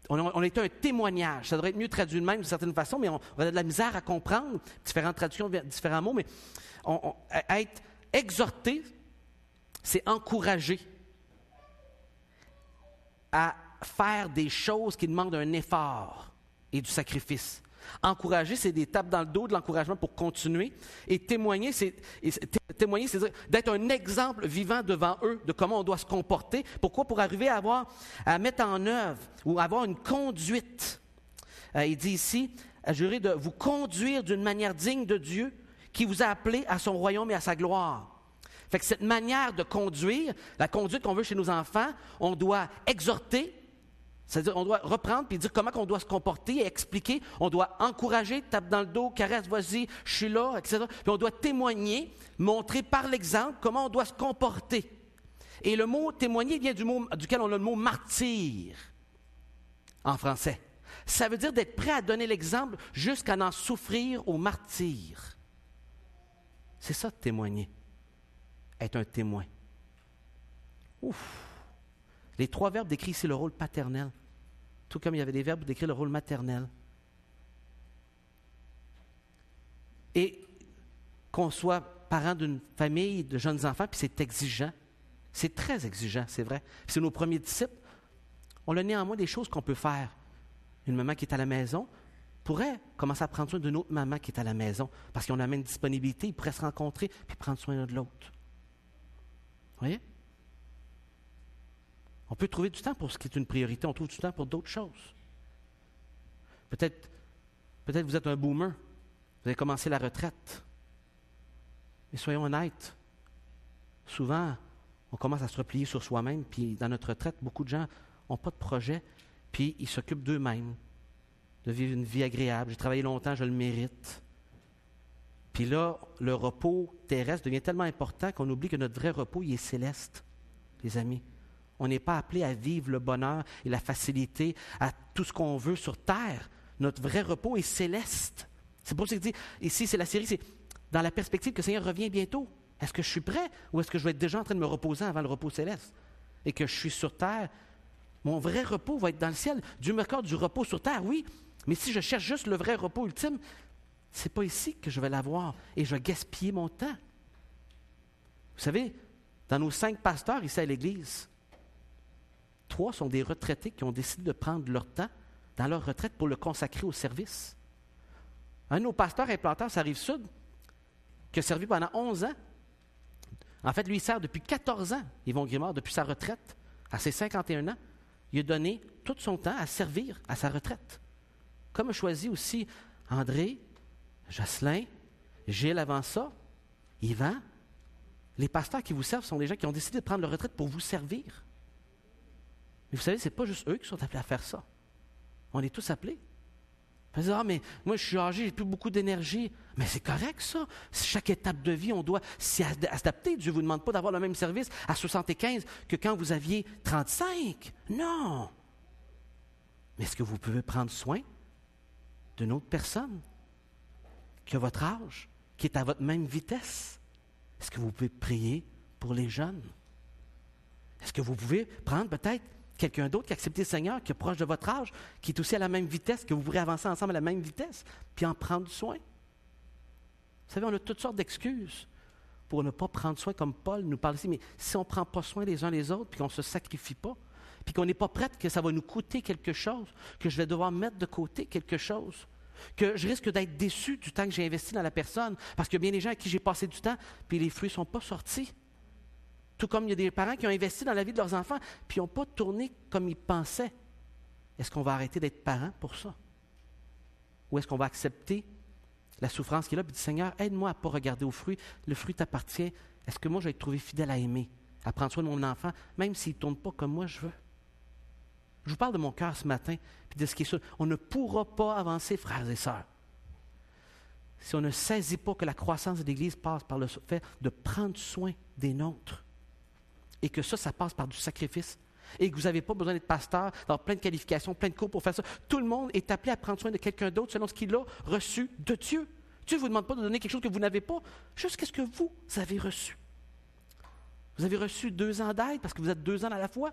On était un témoignage. Ça devrait être mieux traduit de même d'une certaine façon, mais on a de la misère à comprendre, différentes traductions, différents mots, mais être exhorté, c'est encourager à faire des choses qui demandent un effort et du sacrifice. Encourager, c'est des tapes dans le dos, de l'encouragement pour continuer. Et témoigner, c'est dire d'être un exemple vivant devant eux de comment on doit se comporter. Pourquoi? Pour arriver à mettre en œuvre ou avoir une conduite. Il dit ici, à jurer de vous conduire d'une manière digne de Dieu qui vous a appelé à son royaume et à sa gloire. Fait que cette manière de conduire, la conduite qu'on veut chez nos enfants, on doit exhorter, c'est-à-dire on doit reprendre puis dire comment on doit se comporter et expliquer. On doit encourager, tape dans le dos, caresse, vas-y, je suis là, etc. Puis on doit témoigner, montrer par l'exemple comment on doit se comporter. Et le mot témoigner vient duquel on a le mot martyr en français. Ça veut dire d'être prêt à donner l'exemple jusqu'à en souffrir au martyr. C'est ça, témoigner. Être un témoin. Ouf! Les 3 verbes décrivent ici le rôle paternel, tout comme il y avait des verbes pour décrire le rôle maternel. Et qu'on soit parent d'une famille de jeunes enfants, puis c'est exigeant. C'est très exigeant, c'est vrai. Puis c'est nos premiers disciples. On a néanmoins des choses qu'on peut faire. Une maman qui est à la maison pourrait commencer à prendre soin d'une autre maman qui est à la maison, parce qu'on a même une disponibilité, ils pourraient se rencontrer puis prendre soin l'un de l'autre. Voyez? On peut trouver du temps pour ce qui est une priorité, on trouve du temps pour d'autres choses. Peut-être vous êtes un boomer, vous avez commencé la retraite. Mais soyons honnêtes, souvent, on commence à se replier sur soi-même, puis dans notre retraite, beaucoup de gens n'ont pas de projet, puis ils s'occupent d'eux-mêmes, de vivre une vie agréable. J'ai travaillé longtemps, je le mérite. Puis là, le repos terrestre devient tellement important qu'on oublie que notre vrai repos, il est céleste, les amis. On n'est pas appelé à vivre le bonheur et la facilité à tout ce qu'on veut sur terre. Notre vrai repos est céleste. C'est pour ça que je dis, ici, c'est la série, c'est dans la perspective que le Seigneur revient bientôt. Est-ce que je suis prêt ou est-ce que je vais être déjà en train de me reposer avant le repos céleste? Et que je suis sur terre, mon vrai repos va être dans le ciel. Dieu m'accorde du repos sur terre, oui, mais si je cherche juste le vrai repos ultime, c'est pas ici que je vais l'avoir et je vais gaspiller mon temps. Vous savez, dans nos 5 pasteurs ici à l'Église, 3 sont des retraités qui ont décidé de prendre leur temps dans leur retraite pour le consacrer au service. Un de nos pasteurs implanteurs, ça Rive-Sud, qui a servi pendant 11 ans. En fait, lui, il sert depuis 14 ans, Yvon Grimard, depuis sa retraite, à ses 51 ans. Il a donné tout son temps à servir à sa retraite. Comme a choisi aussi André, Jocelyn, Gilles avant ça, Yvan. Les pasteurs qui vous servent sont des gens qui ont décidé de prendre leur retraite pour vous servir. Mais vous savez, ce n'est pas juste eux qui sont appelés à faire ça. On est tous appelés. Vous allez dire, mais moi je suis âgé, j'ai plus beaucoup d'énergie. Mais c'est correct ça. Chaque étape de vie, on doit s'y adapter. Dieu ne vous demande pas d'avoir le même service à 75 que quand vous aviez 35. Non. Mais est-ce que vous pouvez prendre soin d'une autre personne qui a votre âge, qui est à votre même vitesse? Est-ce que vous pouvez prier pour les jeunes? Est-ce que vous pouvez prendre peut-être quelqu'un d'autre qui a accepté le Seigneur, qui est proche de votre âge, qui est aussi à la même vitesse, que vous pourrez avancer ensemble à la même vitesse, puis en prendre soin? Vous savez, on a toutes sortes d'excuses pour ne pas prendre soin, comme Paul nous parle ici, mais si on ne prend pas soin les uns les autres, puis qu'on ne se sacrifie pas, puis qu'on n'est pas prêt que ça va nous coûter quelque chose, que je vais devoir mettre de côté quelque chose, que je risque d'être déçu du temps que j'ai investi dans la personne, parce qu'il y a bien des gens à qui j'ai passé du temps, puis les fruits ne sont pas sortis. Tout comme il y a des parents qui ont investi dans la vie de leurs enfants, puis n'ont pas tourné comme ils pensaient. Est-ce qu'on va arrêter d'être parents pour ça? Ou est-ce qu'on va accepter la souffrance qui est là, puis dire, Seigneur, aide-moi à ne pas regarder aux fruits, le fruit t'appartient. Est-ce que moi, je vais être trouvé fidèle à aimer, à prendre soin de mon enfant, même s'il ne tourne pas comme moi je veux? Je vous parle de mon cœur ce matin, puis de ce qui est sûr. On ne pourra pas avancer, frères et sœurs, si on ne saisit pas que la croissance de l'Église passe par le fait de prendre soin des nôtres. Et que ça passe par du sacrifice. Et que vous n'avez pas besoin d'être pasteur, d'avoir plein de qualifications, plein de cours pour faire ça. Tout le monde est appelé à prendre soin de quelqu'un d'autre selon ce qu'il a reçu de Dieu. Dieu ne vous demande pas de donner quelque chose que vous n'avez pas, juste qu'est-ce que vous avez reçu. Vous avez reçu 2 ans d'aide parce que vous êtes 2 ans à la fois.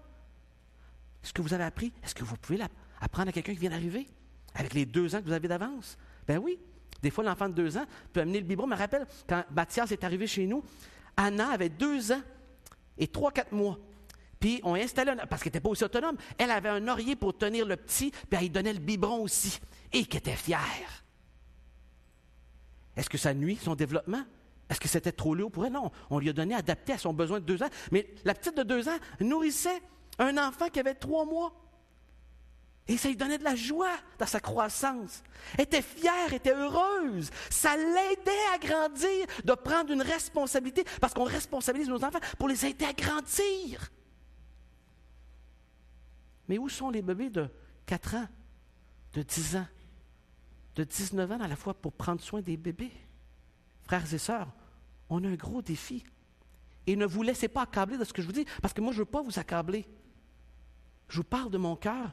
Est-ce que vous avez appris? Est-ce que vous pouvez apprendre à quelqu'un qui vient d'arriver avec les 2 ans que vous avez d'avance? Ben oui. Des fois, l'enfant de 2 ans peut amener le biberon. Je me rappelle, quand Mathias est arrivé chez nous, Anna avait 2 ans et 3-4 mois. Puis on installé, parce qu'elle n'était pas aussi autonome, elle avait un oreiller pour tenir le petit, puis elle lui donnait le biberon aussi. Et qu'elle était fière. Est-ce que ça nuit son développement? Est-ce que c'était trop lourd pour elle? Non. On lui a donné adapté à son besoin de 2 ans. Mais la petite de 2 ans nourrissait un enfant qui avait 3 mois. Et ça lui donnait de la joie dans sa croissance. Elle était fière, elle était heureuse. Ça l'aidait à grandir, de prendre une responsabilité, parce qu'on responsabilise nos enfants pour les aider à grandir. Mais où sont les bébés de 4 ans, de 10 ans, de 19 ans à la fois pour prendre soin des bébés? Frères et sœurs, on a un gros défi. Et ne vous laissez pas accabler de ce que je vous dis, parce que moi, je ne veux pas vous accabler. Je vous parle de mon cœur.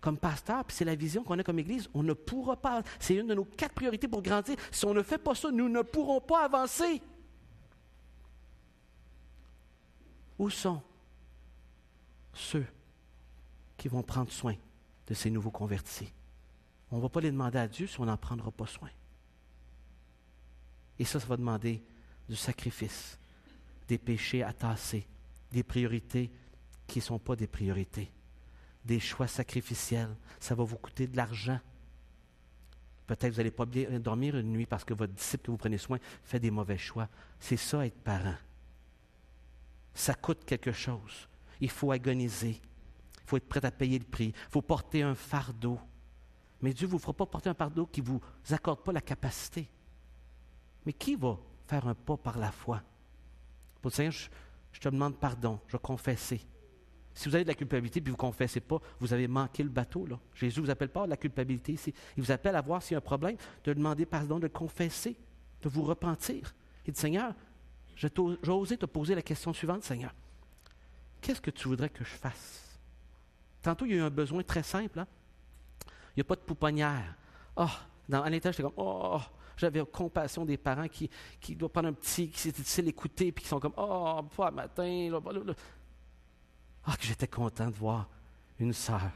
Comme pasteur, puis c'est la vision qu'on a comme Église, on ne pourra pas. C'est une de nos 4 priorités pour grandir. Si on ne fait pas ça, nous ne pourrons pas avancer. Où sont ceux qui vont prendre soin de ces nouveaux convertis? On ne va pas les demander à Dieu si on n'en prendra pas soin. Et ça va demander du sacrifice, des péchés à tasser, des priorités qui ne sont pas des priorités. Des choix sacrificiels, ça va vous coûter de l'argent. Peut-être que vous n'allez pas bien dormir une nuit parce que votre disciple que vous prenez soin fait des mauvais choix. C'est ça, être parent. Ça coûte quelque chose. Il faut agoniser. Il faut être prêt à payer le prix. Il faut porter un fardeau. Mais Dieu ne vous fera pas porter un fardeau qui ne vous accorde pas la capacité. Mais qui va faire un pas par la foi? Pour le Seigneur, je te demande pardon, je vais confesser. Si vous avez de la culpabilité et que vous ne confessez pas, vous avez manqué le bateau. Là. Jésus ne vous appelle pas à la culpabilité ici. Il vous appelle à voir s'il y a un problème, de demander pardon, de le confesser, de vous repentir. Et de Seigneur, j'ai osé te poser la question suivante, Seigneur. Qu'est-ce que tu voudrais que je fasse? Tantôt, il y a eu un besoin très simple. Hein? Il n'y a pas de pouponnière. À l'intérieur, j'étais comme, j'avais compassion des parents qui doivent prendre un petit, qui c'est difficile d'écouter, puis qui sont comme, pas le matin. Que j'étais content de voir une sœur.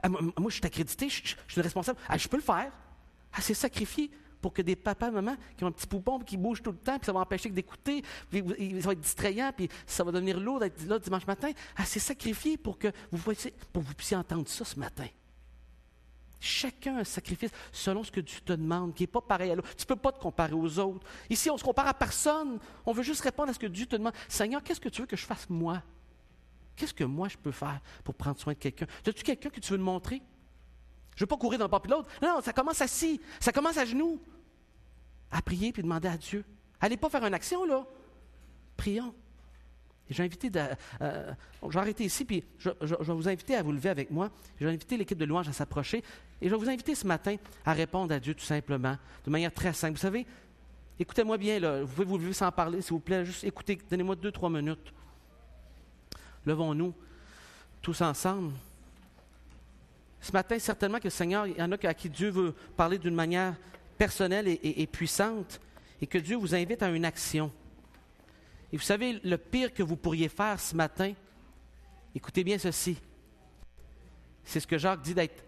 Moi, je suis accrédité, je suis le responsable. Je peux le faire. C'est sacrifié pour que des papas et mamans qui ont un petit poupon qui bougent tout le temps, puis ça va empêcher d'écouter, puis ça va être distrayant, puis ça va devenir lourd d'être là dimanche matin. C'est sacrifié pour que vous puissiez entendre ça ce matin. Chacun a un sacrifice selon ce que Dieu te demande, qui n'est pas pareil à l'autre. Tu ne peux pas te comparer aux autres. Ici, on ne se compare à personne. On veut juste répondre à ce que Dieu te demande. Seigneur, qu'est-ce que tu veux que je fasse moi? Qu'est-ce que moi je peux faire pour prendre soin de quelqu'un? As-tu quelqu'un que tu veux me montrer? Je ne veux pas courir d'un pas puis l'autre. Non, ça commence assis, ça commence à genoux. À prier puis demander à Dieu. Allez pas faire une action, là. Prions. Et j'ai invité, je vais arrêter ici, puis je vais vous inviter à vous lever avec moi. Je vais inviter l'équipe de louange à s'approcher. Et je vais vous inviter ce matin à répondre à Dieu tout simplement, de manière très simple. Vous savez, écoutez-moi bien, là. Vous pouvez vous lever sans parler, s'il vous plaît. Juste écoutez, donnez-moi 2-3 minutes. Levons-nous tous ensemble. Ce matin, certainement que le Seigneur, il y en a à qui Dieu veut parler d'une manière personnelle et puissante, et que Dieu vous invite à une action. Et vous savez, le pire que vous pourriez faire ce matin, écoutez bien ceci, c'est ce que Jacques dit d'être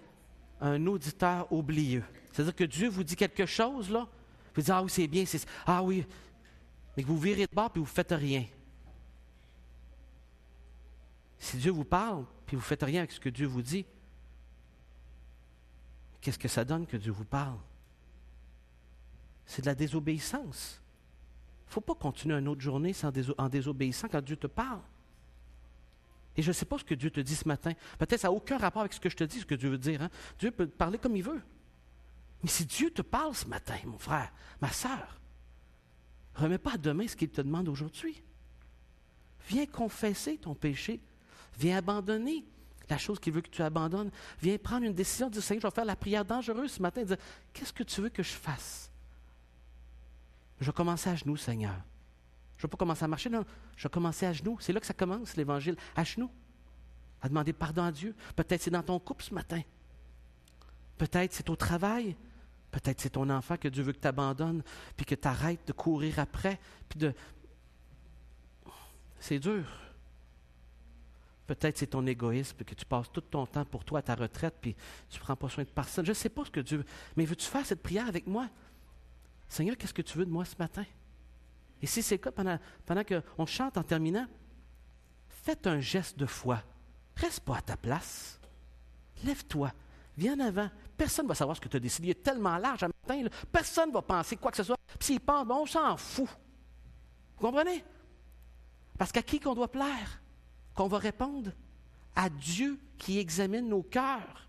un auditeur oublieux. C'est-à-dire que Dieu vous dit quelque chose, là, vous dites, oui, c'est bien, oui, mais que vous virez de bord et vous ne faites rien. Si Dieu vous parle, puis vous ne faites rien avec ce que Dieu vous dit, qu'est-ce que ça donne que Dieu vous parle? C'est de la désobéissance. Il ne faut pas continuer une autre journée en désobéissant quand Dieu te parle. Et je ne sais pas ce que Dieu te dit ce matin. Peut-être ça n'a aucun rapport avec ce que je te dis, ce que Dieu veut dire. Hein? Dieu peut te parler comme il veut. Mais si Dieu te parle ce matin, mon frère, ma sœur, ne remets pas à demain ce qu'il te demande aujourd'hui. Viens confesser ton péché. Viens abandonner la chose qu'il veut que tu abandonnes. Viens prendre une décision, dire, Seigneur, je vais faire la prière dangereuse ce matin, dire, qu'est-ce que tu veux que je fasse? Je vais commencer à genoux, Seigneur. Je ne vais pas commencer à marcher, non. Je vais commencer à genoux. C'est là que ça commence, l'Évangile, à genoux. À demander pardon à Dieu. Peut-être c'est dans ton couple ce matin. Peut-être c'est au travail. Peut-être c'est ton enfant que Dieu veut que tu abandonnes, puis que tu arrêtes de courir après, puis de... C'est dur. Peut-être c'est ton égoïsme, que tu passes tout ton temps pour toi à ta retraite, puis tu ne prends pas soin de personne. Je ne sais pas ce que Dieu veut, mais veux-tu faire cette prière avec moi? Seigneur, qu'est-ce que tu veux de moi ce matin? Et si c'est le cas, pendant qu'on chante en terminant, faites un geste de foi. Reste pas à ta place. Lève-toi. Viens en avant. Personne ne va savoir ce que tu as décidé. Il est tellement large à matin, là, personne ne va penser quoi que ce soit. Puis s'il pense, on s'en fout. Vous comprenez? Parce qu'à qui qu'on doit plaire? Qu'on va répondre? À Dieu qui examine nos cœurs.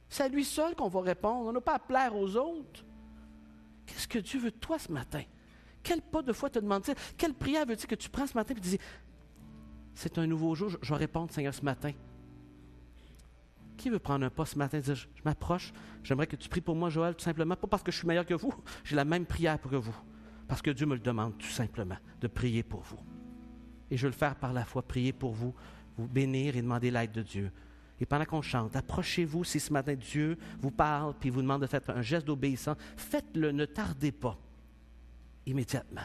C'est à lui seul qu'on va répondre. On n'a pas à plaire aux autres. Qu'est-ce que Dieu veut de toi ce matin? Quel pas de foi te demande-t-il? Quelle prière veux-tu que tu prends ce matin et tu dis, c'est un nouveau jour, je vais répondre, Seigneur, ce matin. Qui veut prendre un pas ce matin et dire, je m'approche, j'aimerais que tu pries pour moi, Joël, tout simplement, pas parce que je suis meilleur que vous, j'ai la même prière que vous, parce que Dieu me le demande tout simplement, de prier pour vous. Et je veux le faire par la foi, prier pour vous, vous bénir et demander l'aide de Dieu. Et pendant qu'on chante, approchez-vous si ce matin Dieu vous parle puis vous demande de faire un geste d'obéissance. Faites-le, ne tardez pas. Immédiatement.